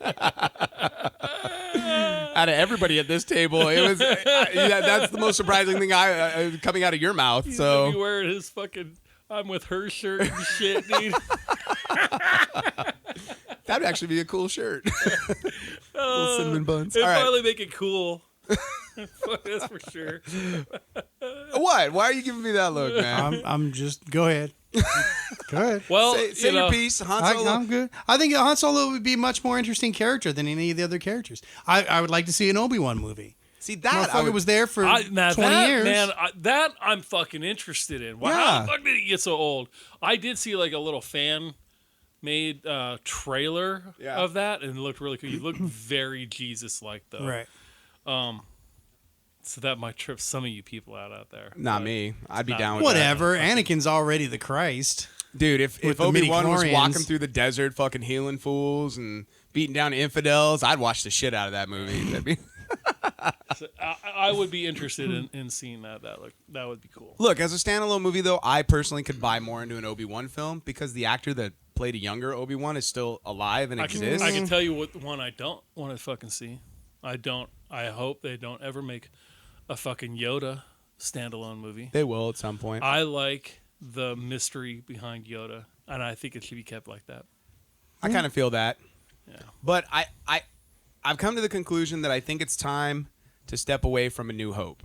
Out of everybody at this table, it was yeah, that's the most surprising thing coming out of your mouth. He's So gonna be wearing his fucking "I'm with her" shirt and shit, dude. that'd actually be a cool shirt. Little cinnamon buns. It'd All right. finally make it cool. That's for sure. What? Why are you giving me that look, man? I'm just go ahead. Go ahead. Well, Say you your know, piece, Han Solo. I'm good. I think Han Solo would be a much more interesting character than any of the other characters. I would like to see an Obi-Wan movie. See that I Motherfucker would, was there for now 20 that, years. man, that I'm fucking interested in. Wow, Yeah. how the fuck did he get so old? I did see like a little fan-made trailer Yeah. of that, and it looked really cool. He looked very Jesus-like, though. Right. So that might trip some of you people out there. not But me. I'd be not down with Whatever. Anakin's already the Christ. that. Dude, if With the Obi-Wan was midichlorians. walking through the desert fucking healing fools and beating down infidels, I'd watch the shit out of that movie. That'd be... So I would be interested in seeing that. That would be cool. Look, as a standalone movie, though, I personally could buy more into an Obi-Wan film because the actor that played a younger Obi-Wan is still alive and exists. I can tell you what one I don't want to fucking see. I hope they don't ever make a fucking Yoda standalone movie. They will at some point. I like the mystery behind Yoda, and I think it should be kept like that. I kind of feel that. Yeah. But I've come to the conclusion that I think it's time to step away from A New Hope.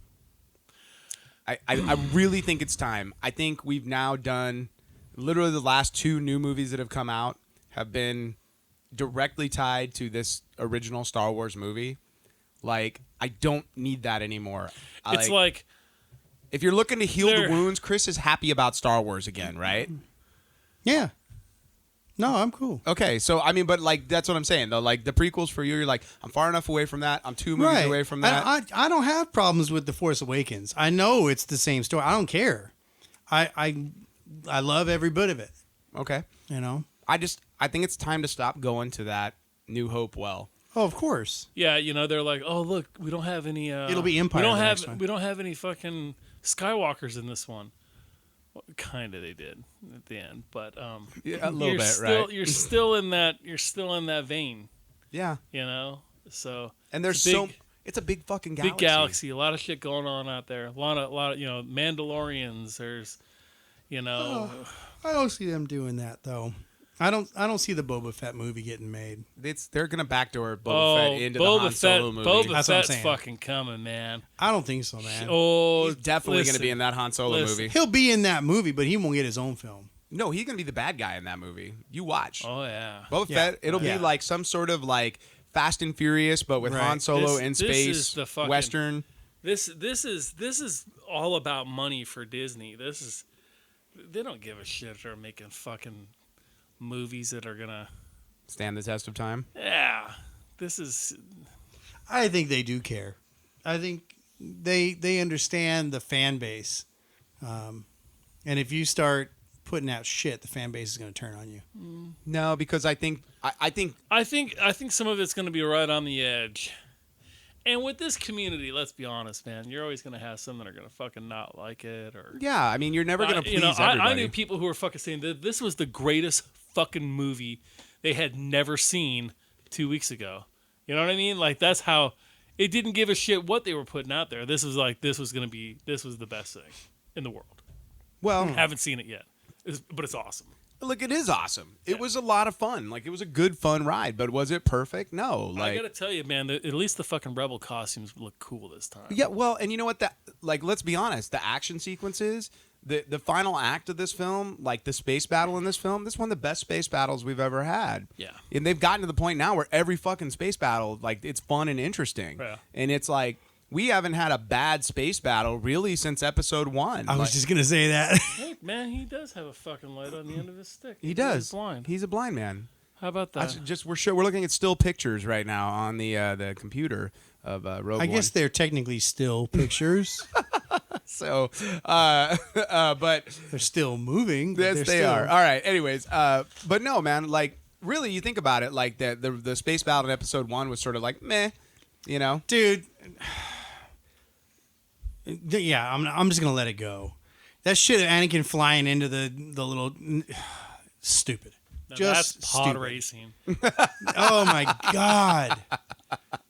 I really think it's time. I think we've now done literally the last two new movies that have come out have been directly tied to this original Star Wars movie. Like, I don't need that anymore. It's like if you're looking to heal the There- wounds, Chris is happy about Star Wars again, right? Yeah. No, I'm cool. Okay, so I mean, but like that's what I'm saying though. Like the prequels for you, you're like, I'm far enough away from that. I'm 2 movies away from that. I don't have problems with The Force Awakens. I know it's the same story. I don't care. I love every bit of it. Okay, You know. I think it's time to stop going to that New Hope well. Oh, of course. yeah, they're like, oh look, we don't have any. It'll be Empire We don't the have next one. we don't have any fucking Skywalkers in this one. Well, kind of they did at the end, but Yeah, a little bit, still, right? You're still in that vein, Yeah. you know. So And there's it's a big fucking galaxy. big galaxy, a lot of shit going on out there. A lot of Mandalorians. There's, I don't see them doing that though. I don't see the Boba Fett movie getting made. They're gonna backdoor Boba Fett into the Han Solo movie. Boba That's what I'm Fett's saying. fucking coming, man. I don't think so, man. Oh, He's definitely listen, gonna be in that Han Solo listen. movie. He'll be in that movie, but he won't get his own film. No, he's gonna be the bad guy in that movie. You watch. Oh yeah. Boba Yeah. Fett. It'll Yeah. be like some sort of like Fast and Furious, but with Right. Han Solo in This space, is the fucking- Western. This is all about money for Disney. They don't give a shit if they're making fucking movies that are gonna. Stand the test of time. Yeah, this is. I think they do care. I think they understand the fan base, and if you start putting out shit, the fan base is going to turn on you. No, because I think I think some of it's going to be right on the edge. And with this community, let's be honest, man, you're always going to have some that are going to fucking not like it, or yeah, I mean, you're never gonna please everybody. I knew people who were fucking saying that this was the greatest fucking movie they had never seen 2 weeks ago. You know what I mean? Like that's how it didn't give a shit what they were putting out there. This was the best thing in the world. Well, Haven't seen it yet, but it's awesome. look, it is awesome. It was a lot of fun. Like it was a good, fun ride. But was it perfect? No. I gotta tell you, man, at least the fucking Rebel costumes look cool this time. Yeah, well, and you know what? Let's be honest. The action sequences, the final act of this film, like the space battle in this film, this is one of the best space battles we've ever had. Yeah. And they've gotten to the point now where every fucking space battle, like, it's fun and interesting. Yeah. And it's like, we haven't had a bad space battle really since episode 1. I was just going to say that. Hey, man, he does have a fucking light on the end of his stick. He does. He's blind. He's a blind man. How about that? We're looking at still pictures right now on the computer of Rogue I guess One. they're technically still pictures. So, but They're still moving. but yes, they're they still- are. All right. Anyways, but no, man. Like, really, you think about it. Like the space battle in episode 1 was sort of like meh, you know. Dude. Yeah, I'm just gonna let it go. That shit of Anakin flying into the little stupid. Now Just that's pod stupid. racing. Oh my god,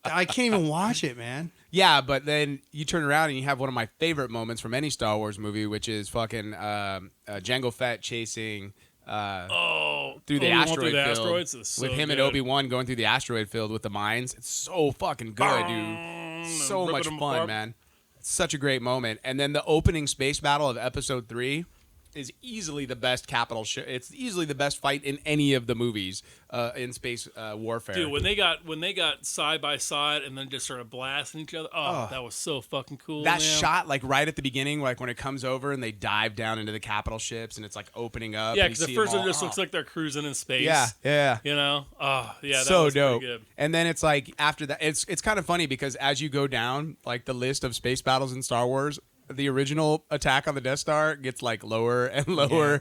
I can't even watch it, man. Yeah, but then you turn around and you have one of my favorite moments from any Star Wars movie, which is fucking Jango Fett chasing through the asteroid field asteroids? It's so with him and good. Obi-Wan going through the asteroid field with the mines. It's so fucking good, dude. So ripping much them fun, apart. man. Such a great moment. And then the opening space battle of episode 3 is easily the best capital it's easily the best fight in any of the movies in space warfare. Dude, when they got side by side and then just started blasting each other, that was so fucking cool. that man. shot, like right at the beginning, like when it comes over and they dive down into the capital ships and it's like opening up. Yeah, and you because the see first them one all. just looks like they're cruising in space. Yeah. You know? Oh, yeah, that So was dope. pretty good. And then it's like after that, it's kind of funny because as you go down like the list of space battles in Star Wars, the original attack on the Death Star gets like lower and lower. Yeah.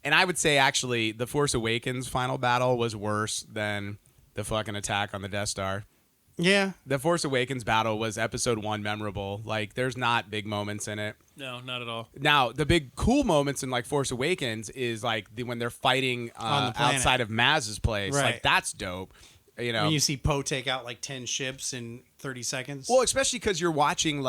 And I would say actually the Force Awakens final battle was worse than the fucking attack on the Death Star. Yeah, The Force Awakens battle was episode 1 memorable. Like there's not big moments in it. No, not at all. Now, the big cool moments in like Force Awakens is like when they're fighting On the planet. outside of Maz's place. Right. Like that's dope. You know. when you see Poe take out like 10 ships in 30 seconds. Well, especially because you're watching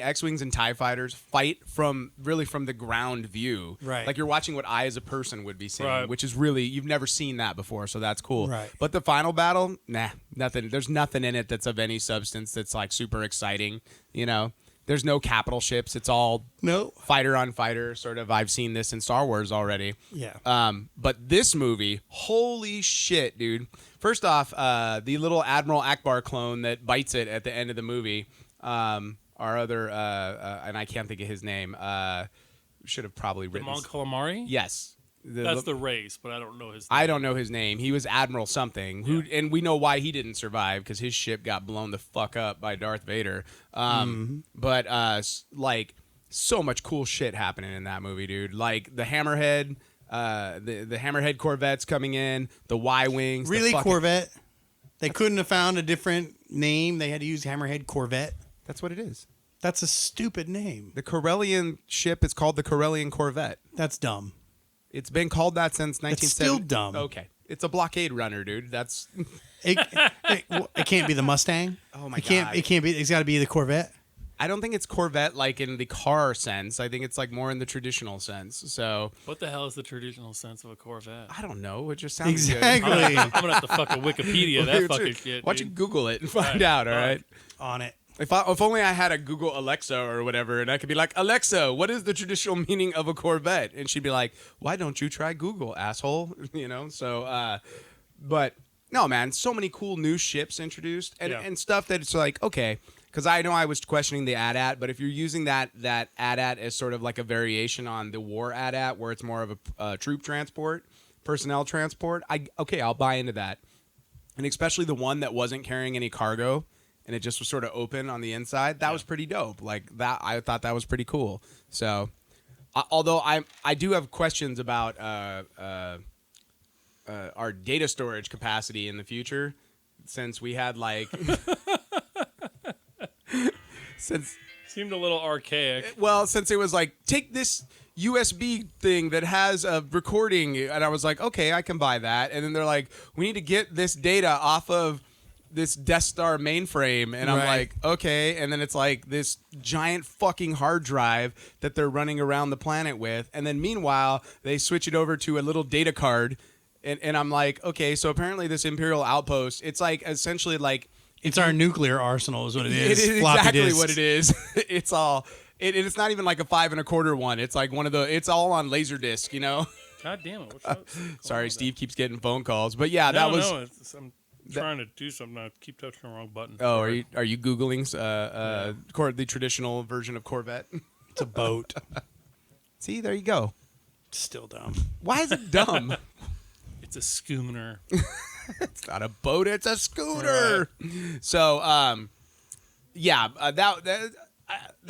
X-wings and TIE fighters fight from the ground view. Right. Like you're watching what I as a person would be seeing, Right. which is really, you've never seen that before, so that's cool. Right. But the final battle, nah, nothing. There's nothing in it that's of any substance that's like super exciting, you know? There's no capital ships. It's all no. fighter on fighter, sort of. I've seen this in Star Wars already. Yeah. But this movie, holy shit, dude. First off, the little Admiral Akbar clone that bites it at the end of the movie, our other, and I can't think of his name, should have probably The written. Mon Calamari? Yes. That's the race, but I don't know his name. I don't know his name. He was Admiral something, and we know why he didn't survive because his ship got blown the fuck up by Darth Vader. But like so much cool shit happening in that movie, dude. Like the Hammerhead, the Hammerhead Corvettes coming in, the Y-wings. Really, the fucking- Corvette? They couldn't have found a different name. They had to use Hammerhead Corvette. That's what it is. That's a stupid name. The Corellian ship is called the Corellian Corvette. That's dumb. It's been called that since 1970. It's still dumb. Okay. It's a blockade runner, dude. That's It can't be the Mustang. Oh my God! It can't be. It's got to be the Corvette. I don't think it's Corvette like in the car sense. I think it's like more in the traditional sense. So What the hell is the traditional sense of a Corvette? I don't know. It just sounds Exactly. good. I'm gonna have to fucking Wikipedia that fucking shit. Why don't you dude. Google it and find Right. out? All right. On it. If only I had a Google Alexa or whatever, and I could be like, Alexa, what is the traditional meaning of a Corvette? And she'd be like, why don't you try Google, asshole? You know. So, but no, man, so many cool new ships introduced and stuff that it's like, okay. Because I know I was questioning the AT-AT, but if you're using that AT-AT as sort of like a variation on the war AT-AT, where it's more of a troop transport, personnel transport, I'll buy into that. And especially the one that wasn't carrying any cargo, and it just was sort of open on the inside, that was pretty dope. Like that, I thought that was pretty cool. So, although I do have questions about our data storage capacity in the future, since we had like. Seemed a little archaic. Well, since it was like, take this USB thing that has a recording, and I was like, okay, I can buy that. And then they're like, we need to get this data off of this Death Star mainframe, and I'm like, okay. And then it's like this giant fucking hard drive that they're running around the planet with, and then meanwhile they switch it over to a little data card, and I'm like, okay, so apparently this Imperial outpost, it's like essentially like. It's our nuclear arsenal, is what it is. It is Floppy exactly disks. what it is. It's all. It's not even like a 5 1/4 one. It's like one of the. It's all on Laserdisc, you know. God damn it! What's going Sorry, on Steve keeps getting phone calls, but yeah, there? that was. No, I'm trying to do something. I keep touching the wrong button. Oh, are you googling the traditional version of Corvette? It's a boat. See, there you go. Still dumb. Why is it dumb? It's a schooner. It's not a boat, it's a scooter. So, that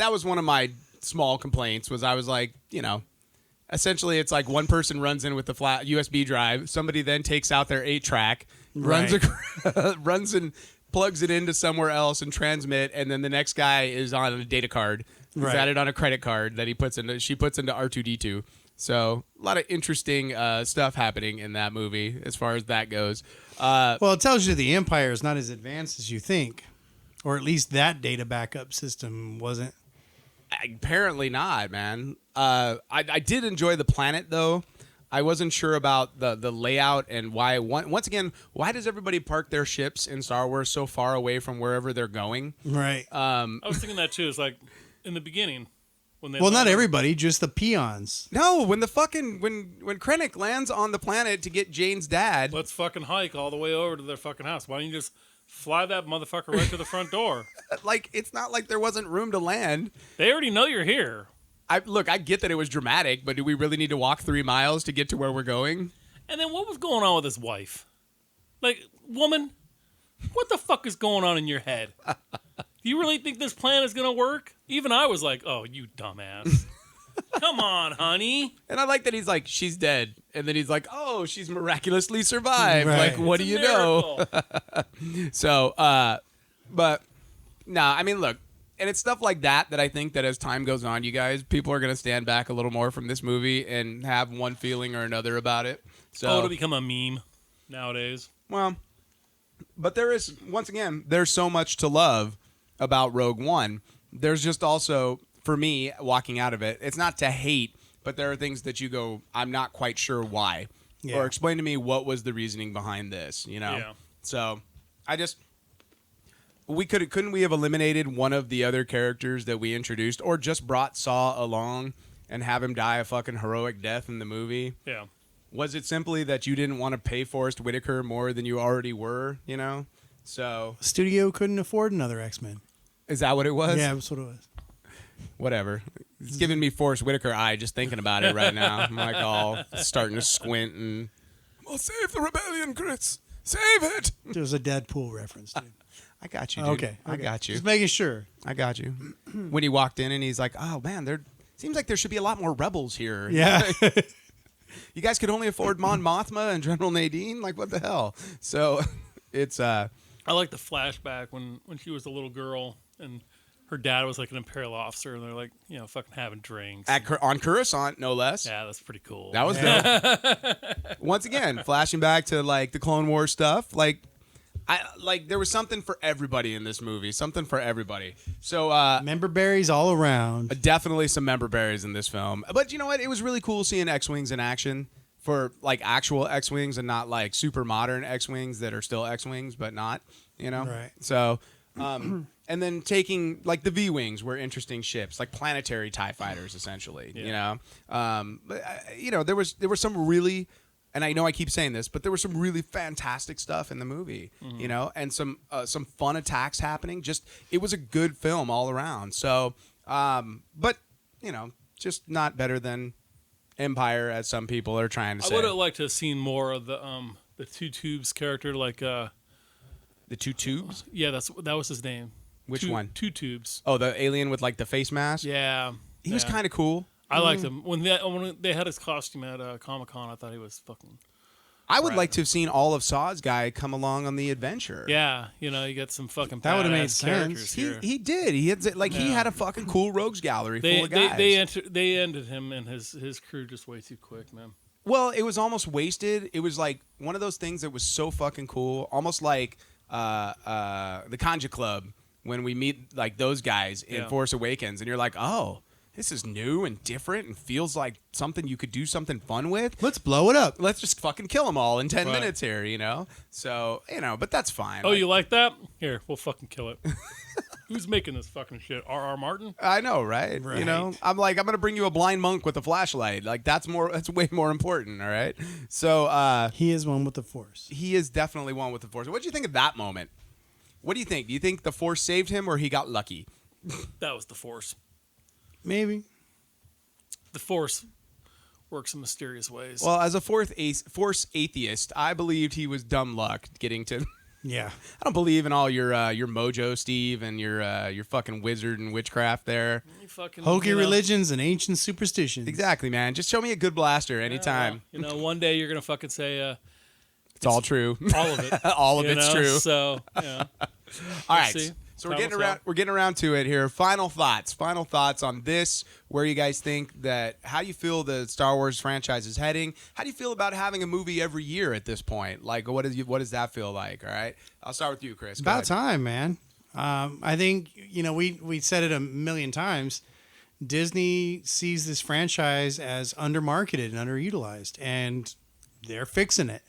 was one of my small complaints. Was I was like, you know, essentially it's like one person runs in with the flat USB drive, somebody then takes out their 8-track, runs and plugs it into somewhere else and transmit, and then the next guy is on a data card. He's Right. added on a credit card that she puts into R2D2. So a lot of interesting stuff happening in that movie as far as that goes. Well, it tells you the Empire is not as advanced as you think, or at least that data backup system wasn't. Apparently not, man. I did enjoy the planet, though. I wasn't sure about the layout and why. Once again, why does everybody park their ships in Star Wars so far away from wherever they're going? Right. I was thinking that too. It's like in the beginning when they. Well, not landed- everybody, just the peons. No, when Krennic lands on the planet to get Jane's dad. Let's fucking hike all the way over to their fucking house. Why don't you just fly that motherfucker right to the front door? Like, it's not like there wasn't room to land. They already know you're here. I get that it was dramatic, but do we really need to walk 3 miles to get to where we're going? And then what was going on with his wife? Like, woman, what the fuck is going on in your head? Do you really think this plan is going to work? Even I was like, oh, you dumbass. Come on, honey. And I like that he's like, she's dead. And then he's like, oh, she's miraculously survived. Right. Like, what It's do a you know? miracle. So, but, nah, I mean, look, and it's stuff like that I think that as time goes on, you guys, people are going to stand back a little more from this movie and have one feeling or another about it. So, It'll become a meme nowadays. well, but there is, once again, there's so much to love about Rogue One. There's just also, for me, walking out of it, it's not to hate, but there are things that you go, I'm not quite sure why. Yeah. Or explain to me what was the reasoning behind this, you know? Yeah. So, couldn't we have eliminated one of the other characters that we introduced, or just brought Saw along and have him die a fucking heroic death in the movie? Yeah. Was it simply that you didn't want to pay Forrest Whitaker more than you already were, you know? So, Studio couldn't afford another X-Men. is that what it was? Yeah, that's what it was. Whatever. It's giving me Forrest Whitaker eye just thinking about it right now. I'm like all starting to squint and, well, save the rebellion, Chris. Save it. There was a Deadpool reference, dude. I got you, dude. Okay. I got you. Just making sure. I got you. When he walked in and he's like, oh, man, seems like there should be a lot more rebels here. Yeah. You guys could only afford Mon Mothma and General Nadine? Like, what the hell? So, it's, I like the flashback when she was a little girl and her dad was like an Imperial officer, and they're like, fucking having drinks. On Coruscant, no less. Yeah, that's pretty cool. That was dope. Once again, flashing back to like the Clone Wars stuff, there was something for everybody in this movie. Something for everybody. So Member berries all around. definitely some member berries in this film. But you know what? It was really cool seeing X-Wings in action for like actual X-Wings and not like super modern X-Wings that are still X-Wings but not, Right. So and then taking like the V-Wings were interesting ships, like planetary TIE fighters essentially, But there was some really, and I know I keep saying this, but there was some really fantastic stuff in the movie, and some fun attacks happening. Just it was a good film all around. So, but just not better than Empire, as some people are trying to say. I would have liked to have seen more of the Two Tubes character, like The Two Tubes. yeah, that was his name. Which one? Two Tubes. Oh, the alien with like the face mask. Yeah, He was kind of cool. I liked him when they had his costume at Comic-Con. I thought he was fucking. I would Right. like to have seen all of Saw's guy come along on the adventure. Yeah, you got some fucking. That would've made badass sense. characters here. He did. He had he had a fucking cool rogues gallery full of guys. They ended him and his crew just way too quick, man. Well, it was almost wasted. It was like one of those things that was so fucking cool, almost like the Kanja Club when we meet like those guys in Force Awakens, and you're like, oh, this is new and different and feels like something you could do something fun with. Let's blow it up. Let's just fucking kill them all in 10 Right. minutes here, So, but that's fine. Oh, you like that? Here, we'll fucking kill it. Who's making this fucking shit? R.R. Martin? I know, right? Right. I'm like, I'm going to bring you a blind monk with a flashlight. Like, that's way more important, all right? So, He is one with the Force. he is definitely one with the Force. What do you think of that moment? What do you think? Do you think the Force saved him or he got lucky? That was the Force. Maybe. The Force works in mysterious ways. Well, as a Force atheist, I believed he was dumb luck getting to. Yeah. I don't believe in all your mojo, Steve, and your fucking wizard and witchcraft there. You fucking, Hokey religions and ancient superstitions. Exactly, man. Just show me a good blaster anytime. One day you're gonna fucking say it's all true. all of it. All of it's true. So, All right. see. So Time will we're getting around to it here. Final thoughts on this. Where you guys think that? How do you feel the Star Wars franchise is heading? How do you feel about having a movie every year at this point? Like, what does that feel like? All right. I'll start with you, Chris. Go About ahead. time, man. I think we said it a million times. Disney sees this franchise as undermarketed and underutilized, and they're fixing it.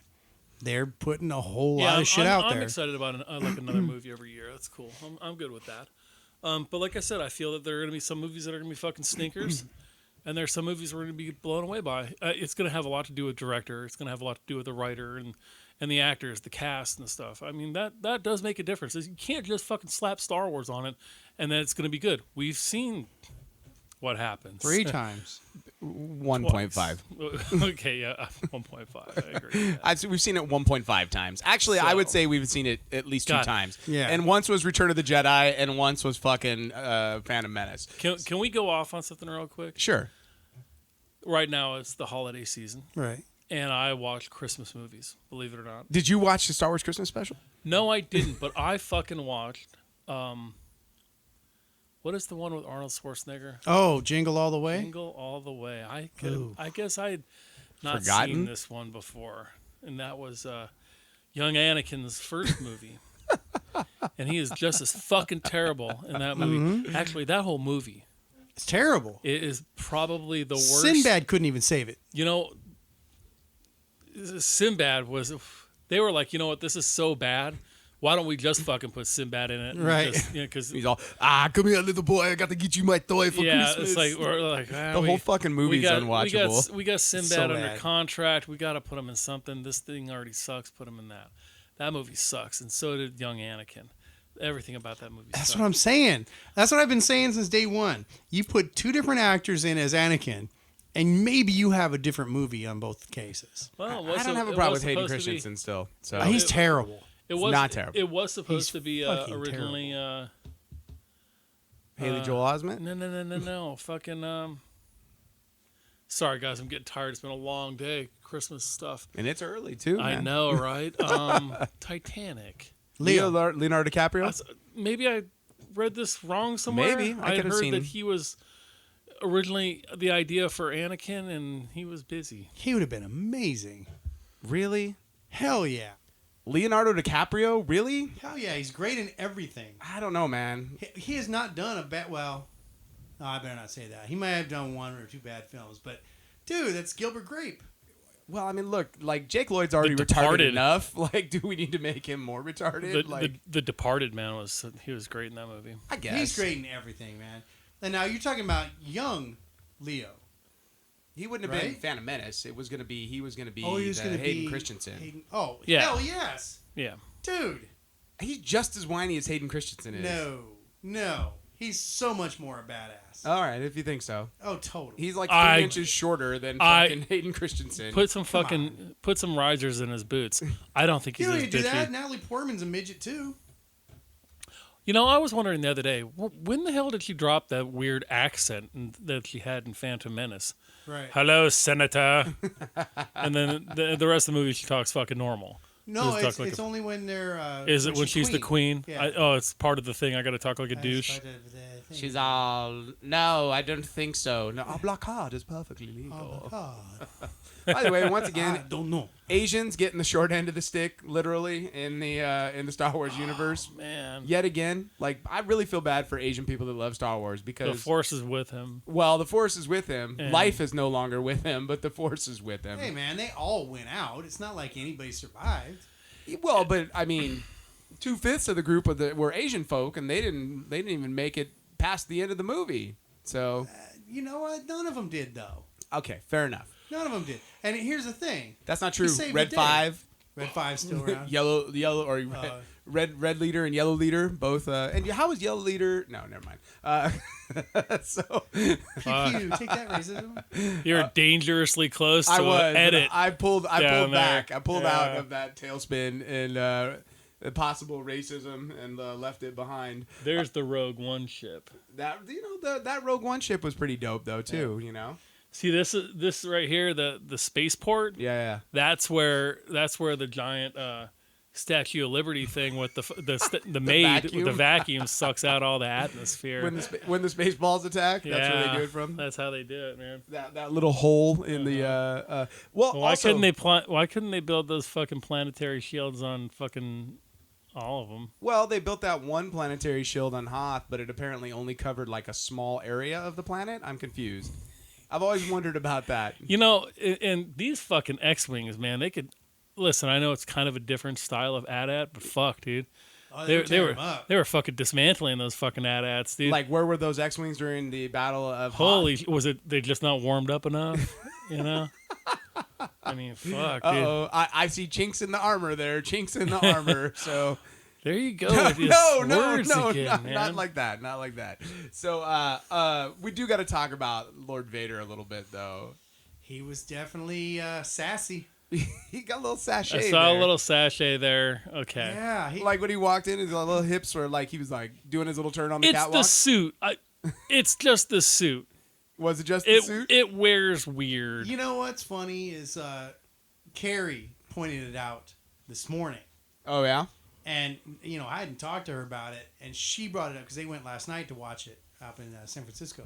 They're putting a whole lot of shit out there. I'm excited about like another movie every year. That's cool. I'm good with that. But like I said, I feel that there are going to be some movies that are going to be fucking stinkers, and there's some movies we're going to be blown away by. It's going to have a lot to do with director. It's going to have a lot to do with the writer and the actors, the cast and stuff. I mean, that does make a difference. You can't just fucking slap Star Wars on it and then it's going to be good. We've seen what happens 3 times. 1.5. Okay, yeah, 1.5. I agree. Yeah. We've seen it 1.5 times. Actually, I would say we've seen it at least 2 God. times. Yeah. And once was Return of the Jedi, and once was fucking Phantom Menace. Can we go off on something real quick? Sure. Right now it's the holiday season, Right. and I watch Christmas movies. Believe it or not. Did you watch the Star Wars Christmas special? No, I didn't. But I fucking watched. What is the one with Arnold Schwarzenegger? Oh, Jingle All the Way? Jingle All the Way. Ooh. I guess I had not Forgotten? seen this one before, and that was young Anakin's first movie. And he is just as fucking terrible in that movie. Mm-hmm. Actually, that whole movie It's terrible. it is probably the worst. Sinbad couldn't even save it. You know, Sinbad was. They were like, you know what? This is so bad. Why don't we just fucking put Sinbad in it? And Right. just, because He's all, come here, little boy. I got to get you my toy for yeah, Christmas. it's like we're like the whole fucking movie's unwatchable. We got Sinbad So under bad. contract. We got to put him in something. This thing already sucks. Put him in that. That movie sucks, and so did Young Anakin. Everything about that movie. That's sucks. what I'm saying. That's what I've been saying since day one. You put 2 different actors in as Anakin, and maybe you have a different movie on both cases. Well, I don't have a problem with Hayden Christensen still. So He's terrible. It was not terrible. It was supposed He's to be fucking originally. Haley Joel Osment? No. Fucking. Sorry, guys. I'm getting tired. It's been a long day. Christmas stuff. And it's early, too, I man. know, right? Titanic. Leo. Leonardo DiCaprio? Maybe I read this wrong somewhere? Maybe. I I could have heard seen- that he was originally the idea for Anakin, and he was busy. He would have been amazing. Really? Hell yeah. Leonardo DiCaprio? Really? Hell yeah. He's great in everything. I don't know, man. He has not done a bad. Well, no, I better not say that. He might have done one or two bad films, but dude, that's Gilbert Grape. Well, I mean, look, like Jake Lloyd's already The retarded Departed. enough. Like, do we need to make him more retarded? The Departed man was great in that movie. I guess He's great in everything, man. And now you're talking about young Leo. He wouldn't have been Right? Phantom Menace. He was gonna be He was the going to Hayden be Christensen. Yeah. Hell yes, Yeah. dude. He's just as whiny as Hayden Christensen is. No. He's so much more a badass. All right, if you think so. Oh, totally. He's like 3 inches shorter than fucking Hayden Christensen. Put some risers in his boots. I don't think you he's don't as need to do that. bitchy. Natalie Portman's a midget too. You know, I was wondering the other day, when the hell did she drop that weird accent that she had in Phantom Menace? Right. Hello, Senator. And then the rest of the movie, she talks fucking normal. No, Just talk like it's a- only when they're. Is it when she's the queen? Yeah. It's part of the thing. I got to talk like a douche. She's all, no, I don't think so. No, a blockade is perfectly Oh legal. my God. By the way, once I again, don't know. Asians getting the short end of the stick, literally in the Star Wars universe. Man, Yet again, like I really feel bad for Asian people that love Star Wars the because Force is with him. well, the Force is with him. And- Life is no longer with him, but the Force is with him. Hey man, they all went out. It's not like anybody survived. Well, but I mean, 2/5 of the group were Asian folk, and they didn't even make it past the end of the movie. So You know what? None of them did though. okay, fair enough. None of them did. And here's the thing: That's not true. saved Red the day. 5, Red 5's still around. yellow or red leader and yellow leader both. And how was yellow leader? No, never mind. So Pew, pew, take that racism. You're dangerously close to I was. edit. I pulled down back. there. I pulled Yeah. out of that tailspin and the possible racism and left it behind. There's the Rogue One ship. That that Rogue One ship was pretty dope though too. You know. See this right here, the spaceport. Yeah. That's where the giant Statue of Liberty thing with the maid vacuum. with the vacuum sucks out all the atmosphere. When the Spaceballs attack, that's where they do it from. That's how they do it, man. That little hole in the well. Why also, couldn't they build those fucking planetary shields on fucking all of them? Well, they built that one planetary shield on Hoth, but it apparently only covered like a small area of the planet. I'm confused. I've always wondered about that. You know, and these fucking X-wings, man, they could listen. I know it's kind of a different style of AT-AT, but fuck, dude, Oh, they were fucking dismantling those fucking AT-ATs, dude. Like, where were those X-wings during the Battle of Holy, Hoth? was it they just not warmed up enough? You know, I mean, fuck, dude. Uh-oh. I see chinks in the armor there. Chinks in the armor. So There you go. With your no, words again, man. not like that. Not like that. So we do got to talk about Lord Vader a little bit, though. He was definitely sassy. He got a little sachet. I saw there. a little sachet there. Okay. Yeah. Like when he walked in, his little hips were like he was like doing his little turn on the It's catwalk. the suit. It's just the suit. Was it just the suit? It wears weird. You know what's funny is Carrie pointed it out this morning. Oh yeah. And, you know, I hadn't talked to her about it, and she brought it up because they went last night to watch it up in San Francisco.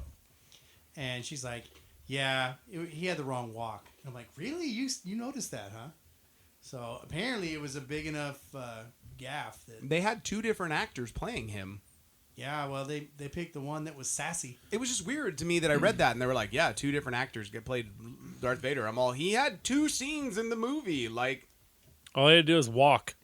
And she's like, yeah, he had the wrong walk. And I'm like, really? You noticed that, huh? So apparently it was a big enough gaff that, They had two different actors playing him. yeah, well, they picked the one that was sassy. It was just weird to me that I read that and they were like, yeah, two different actors played Darth Vader. I'm all, he had two scenes in the movie. Like, All he had to do is walk.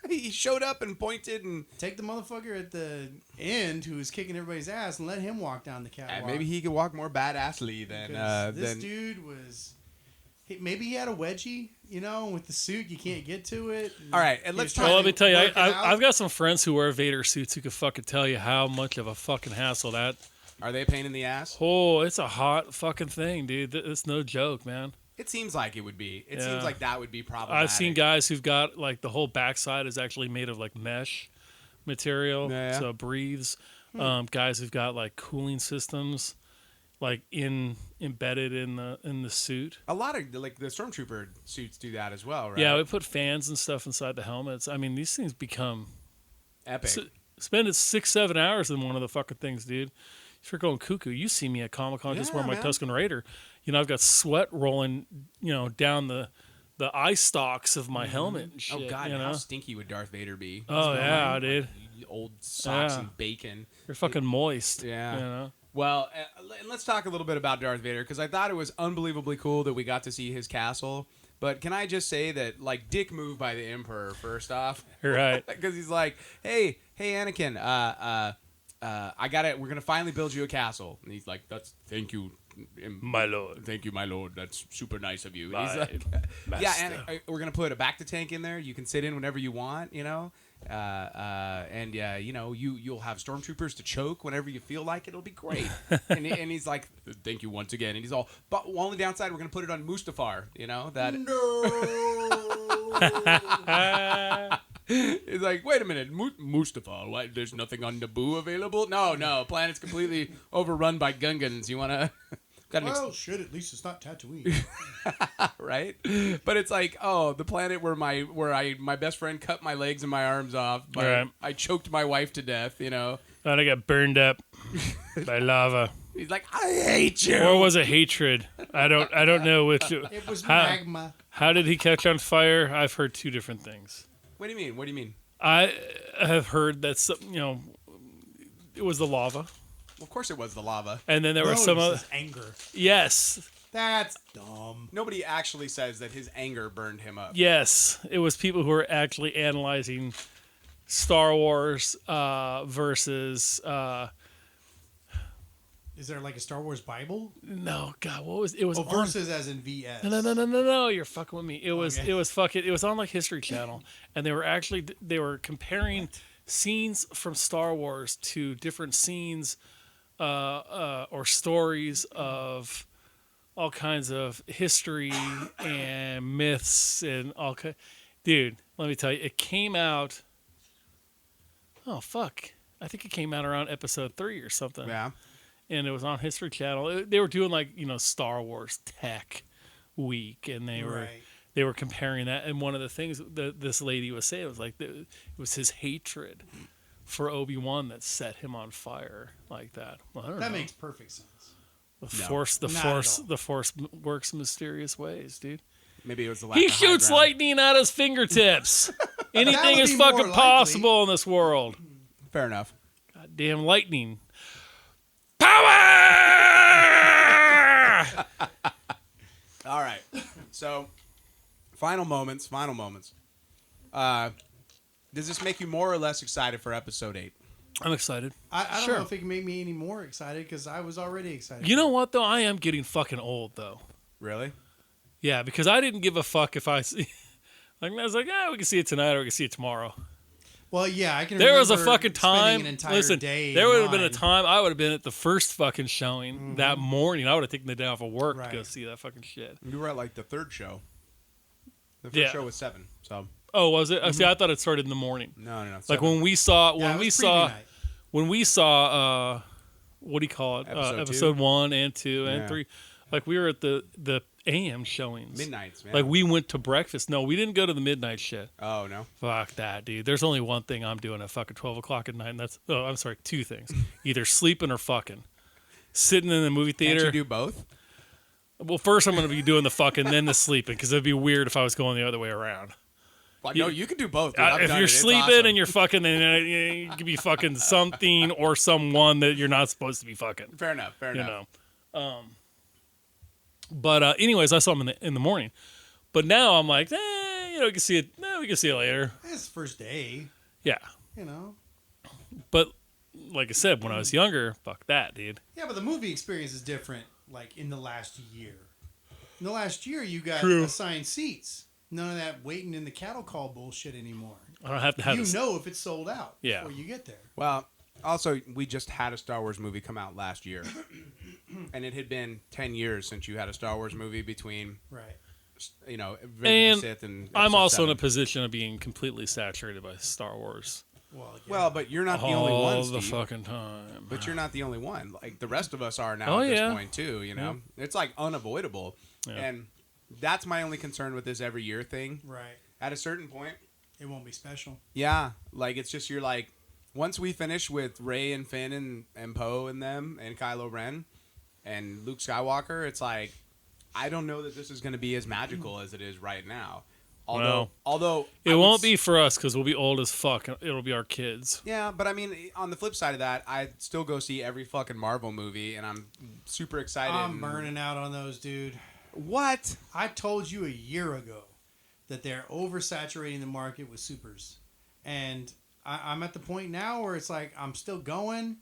he showed up and pointed and Take the motherfucker at the end who was kicking everybody's ass and let him walk down the catwalk. maybe he could walk more badassly than Because this than dude was... Maybe he had a wedgie, you know, with the suit, you can't get to it. All right, and He let's was talk- Well, trying let me to tell you, work it out. I've got some friends who wear Vader suits who could fucking tell you how much of a fucking hassle that. Are they a pain in the ass? Oh, it's a hot fucking thing, dude. It's no joke, man. It seems like it would be. It Yeah. seems like that would be problematic. I've seen guys who've got like the whole backside is actually made of like mesh material, Yeah. so it breathes. Guys who've got like cooling systems, like embedded in the suit. A lot of like the stormtrooper suits do that as well, right? Yeah, we put fans and stuff inside the helmets. I mean, these things become epic. so- Spending 6-7 hours in one of the fucking things, dude. If you're going cuckoo, you see me at Comic-Con just wearing my man. Tusken Raider. I've got sweat rolling, down the eye stalks of my helmet and shit. Oh God, you know? how stinky would Darth Vader be? Oh yeah, Like, dude. old socks Yeah. and bacon. You're fucking moist. Yeah. You know? Well, and let's talk a little bit about Darth Vader because I thought it was unbelievably cool that we got to see his castle. But can I just say that, like, dick move by the Emperor first off, Right. because he's like, hey, Anakin, I got it. We're gonna finally build you a castle, and he's like, thank you, My lord. thank you, my lord. That's super nice of you. My He's like, master. yeah, and we're gonna put a back to tank in there. You can sit in whenever you want, and you'll have stormtroopers to choke whenever you feel like it. It'll be great. and he's like, thank you once again. And he's all, but only downside, we're gonna put it on Mustafar. He's like, wait a minute, Mustafar. What? There's nothing on Naboo available? No, planet's completely overrun by Gungans. You wanna? Well, shit. At least it's not Tatooine. Right? But it's like, oh, the planet where my best friend cut my legs and my arms off. Right. I choked my wife to death. And I got burned up by lava. He's like, I hate you. Or was it hatred? I don't know which. It was How- magma. How did he catch on fire? I've heard two different things. What do you mean? I have heard that it was the lava, Well, of course it was the lava. and then there No, was some it was other. his anger. Yes, That's dumb. Nobody actually says that his anger burned him up. yes, it was people who were actually analyzing Star Wars versus. Is there like a Star Wars Bible? No, God, what was it? Was Oh, on- versus as in VS. No! You're fucking with me. It was Okay. It was on like History Channel, and they were comparing scenes from Star Wars to different scenes, or stories of all kinds of history and myths and all. Dude, let me tell you, it came out. Oh fuck! I think it came out around episode 3 or something. Yeah. And it was on History Channel. They were doing like Star Wars Tech Week, and they were comparing that. And one of the things that this lady was saying was like it was his hatred for Obi-Wan that set him on fire like that. Well, I don't That know. makes perfect sense. The force works in mysterious ways, dude. Maybe it was the lack He of high shoots ground. lightning out his fingertips. Anything would is be more fucking likely. possible in this world. Fair enough. Goddamn lightning. Power! All right. So, final moments. Does this make you more or less excited for episode 8? I'm excited. I don't Sure. know if it can make me any more excited because I was already excited. You know what, though? I am getting fucking old, though. Really? Yeah, because I didn't give a fuck if I see. Like, I was like, we can see it tonight or we can see it tomorrow. Well, yeah, I can. There was a remember fucking spending time. An entire Listen, day there in would have been a line. time I would have been at the first fucking showing that morning. I would have taken the day off of work to go Right. see that fucking shit. You were at like the third show. The first Yeah. show was 7. So Oh, was it? See, I thought it started in the morning. no. Like 7. when we saw, Yeah, it was preview night. when we saw, what do you call it? Episode 1 and 2 and Yeah. 3. Like we were at the AM showings. Midnights, man. Like we went to breakfast. No, we didn't go to the midnight shit. Oh no. Fuck that, dude. There's only one thing I'm doing at fucking 12 o'clock at night, and that's, I'm sorry, 2 things. Either sleeping or fucking. Sitting in the movie Can't theater. you do both? Well, first I'm going to be doing the fucking, then the sleeping, because it'd be weird if I was going the other way around. Well, no, you can do both. Dude. I've If done you're it. It's sleeping awesome. and you're fucking, then you could be fucking something or someone that you're not supposed to be fucking. Fair enough. You know. But anyways, I saw him in the morning. But now I'm like, we can see it. No, we can see it later. It's the first day, Yeah. you know. But like I said, when I was younger, fuck that, dude. Yeah, but the movie experience is different. Like in the last year. In the last year, you got True. assigned seats. None of that waiting in the cattle call bullshit anymore. I don't have to have You this. know if it's sold out Yeah. before you get there. Well, also, we just had a Star Wars movie come out last year. And it had been 10 years since you had a Star Wars movie between, Right. Revenge of And the Sith and I'm Episode also in a 7. position of being completely saturated by Star Wars Well, yeah. Well, but you're not the only one, all the Steve. fucking time. But you're not the only one. Like, the rest of us are now Oh, at this yeah. point, too, you know? It's, like, unavoidable. Yeah. And that's my only concern with this every year thing. right. At a certain point, It won't be special. yeah, like, it's just you're like, once we finish with Rey and Finn and Poe and them and Kylo Ren and Luke Skywalker, it's like I don't know that this is going to be as magical as it is right now. Although it won't be for us because we'll be old as fuck. It'll be our kids. Yeah, but I mean, on the flip side of that, I still go see every fucking Marvel movie, and I'm super excited. I'm burning out on those, dude. What? I told you a year ago that they're oversaturating the market with supers, and I'm at the point now where it's like I'm still going.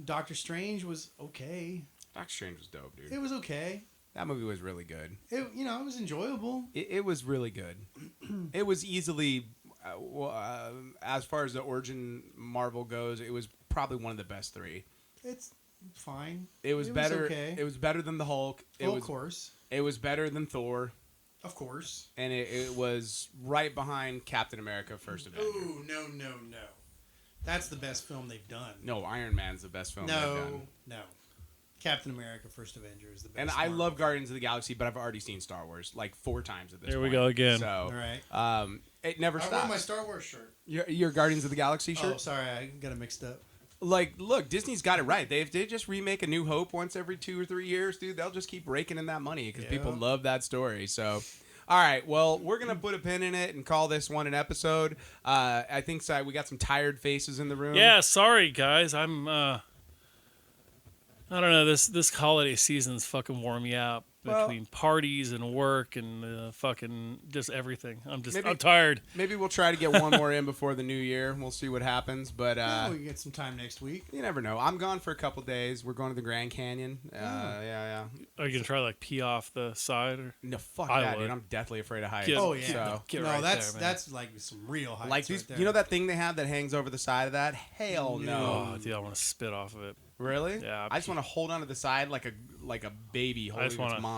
Doctor Strange was okay. Doctor Strange was dope, dude. It was okay. That movie was really good. It was enjoyable. It was really good. It was easily, as far as the origin Marvel goes, it was probably one of the best three. It's fine. It was better. Okay. It was better than the Hulk. Of course. It was better than Thor. Of course. And it was right behind Captain America: First Avenger. Ooh, no. That's the best film they've done. No, Iron Man's the best film they've done. No. Captain America: First Avenger is the best. And I love Guardians of the Galaxy, but I've already seen Star Wars like 4 times at this point. Here we go again. So, All right. It never I stops. wore my Star Wars shirt. Your Guardians of the Galaxy shirt? Oh, sorry, I got it mixed up. Like, look, Disney's got it right. They just remake A New Hope once every 2 or 3 years, dude. They'll just keep raking in that money because people love that story. So, all right, well, we're gonna put a pin in it and call this one an episode. I think we got some tired faces in the room. Yeah, sorry guys. I don't know. This holiday season's fucking wore me out between parties and work and fucking just everything. I'm tired. Maybe we'll try to get one more in before the new year. We'll see what happens. But we can get some time next week. You never know. I'm gone for a couple days. We're going to the Grand Canyon. Yeah. Are you gonna try to like pee off the side or? No, fuck I that, would. dude. I'm deathly afraid of heights. Oh, yeah. So, Get no, right that's there, man. that's like some real heights. like these, right there. you know that thing they have that hangs over the side of that? Hell no. Oh, dude, I want to spit off of it. Really? Yeah. I just want to hold onto the side like a baby holding its wanna- mom.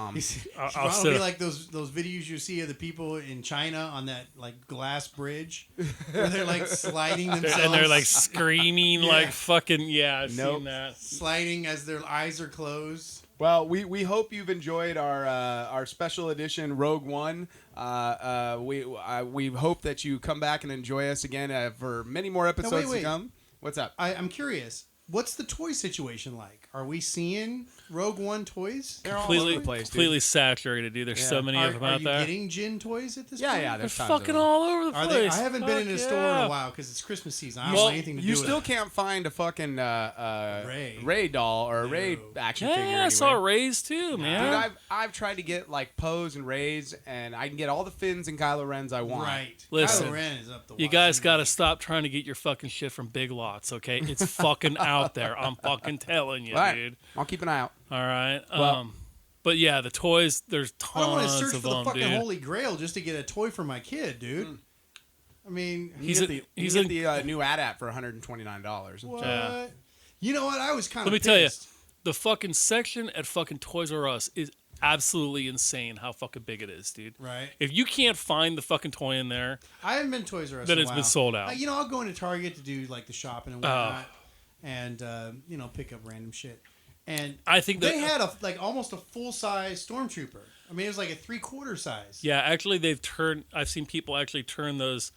I'll It'll sit. be like those videos you see of the people in China on that like glass bridge where they're like sliding themselves and they're like screaming Yeah. like fucking I've Nope. seen that. sliding as their eyes are closed. Well, we hope you've enjoyed our special edition Rogue One. We hope that you come back and enjoy us again for many more episodes wait. to come. What's up? I'm curious. What's the toy situation like? Are we seeing Rogue One toys? They're all over Completely, the place, dude. completely saturated, dude. There's so many Are, of them are out you there. getting Jin toys at this Yeah, point? yeah. They're There's tons of fucking them. all over the Are place. they? I haven't been in a Fuck store in yeah. a while because it's Christmas season. I don't Well, have anything to do you with still it. can't find a fucking Ray doll or a Ray action figure. Yeah, I saw anywhere. Rays too, man. Dude, I've tried to get like Poes and Rays, and I can get all the Finns and Kylo Rens I want. Right. Listen, Kylo Ren is up the You wazoo. guys got to stop trying to get your fucking shit from Big Lots, okay? It's fucking out there. I'm fucking telling you, All right. dude. I'll keep an eye out. All right. Well- But yeah, the toys. There's I don't want to tons search of for the them, fucking dude. Holy Grail just to get a toy for my kid, dude. I mean, He's You a- get he's the new AT-AT for $129. what? Yeah. You know what? I was kind of. Let me tell you, the fucking section at fucking Toys R Us is absolutely insane. How fucking big it is, dude. Right. If you can't find the fucking toy in there, I haven't been to Toys R Us. Then in a it's been while. sold out. You know, I'll go into Target to do like the shopping and whatnot, and pick up random shit. And I think that they had almost a full size Stormtrooper. I mean, it was like a 3/4 size. yeah, actually they've turned. I've seen people actually turn those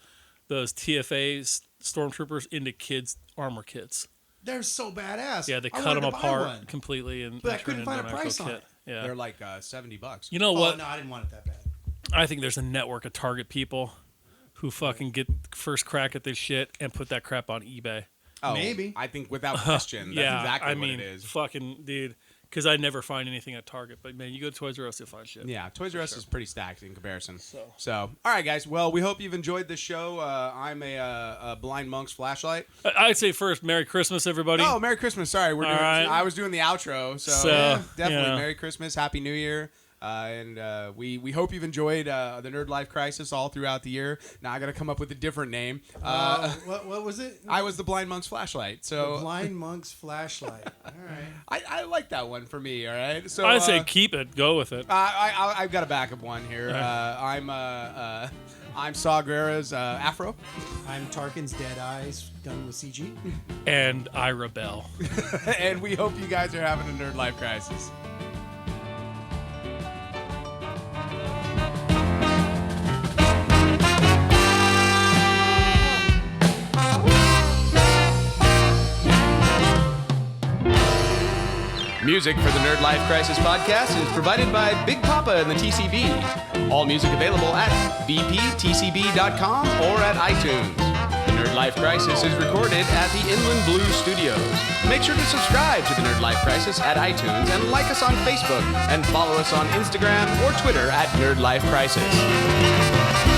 TFA stormtroopers into kids armor kits. They're so badass. Yeah, they I cut wanted them to buy apart one. completely and But I turn couldn't it find into a an price actual on kit. it. Yeah. They're like $70. You know Oh what? no, I didn't want it that bad. I think there's a network of Target people who fucking get first crack at this shit and put that crap on eBay. Oh, Maybe. I think without question, that's Yeah, exactly I what mean, it is. fucking dude. Because I never find anything at Target, but man, you go to Toys R Us, you'll find shit. Yeah, Toys R Us is pretty stacked in comparison. So. all right, guys. Well, we hope you've enjoyed this show. I'm a blind monk's flashlight. I'd say first, Merry Christmas, everybody. Oh, Merry Christmas! Sorry, All right. I was doing the outro, so Yeah, definitely yeah. Merry Christmas, Happy New Year. We hope you've enjoyed the Nerdlife Crisis all throughout the year. Now I got to come up with a different name. What was it? I was the blind monk's flashlight. So The Blind Monk's Flashlight. All right. I like that one for me. All right. So I'd say keep it, go with it. I've got a backup one here. I'm Saw Gerrera's Afro. I'm Tarkin's Dead Eyes done with CG. And I rebel. And we hope you guys are having a Nerdlife Crisis. Music for the Nerdlife Crisis podcast is provided by Big Papa and the TCB. All music available at bptcb.com or at iTunes. The Nerdlife Crisis is recorded at the Inland Blue Studios. Make sure to subscribe to the Nerdlife Crisis at iTunes and like us on Facebook and follow us on Instagram or Twitter at Nerdlife Crisis.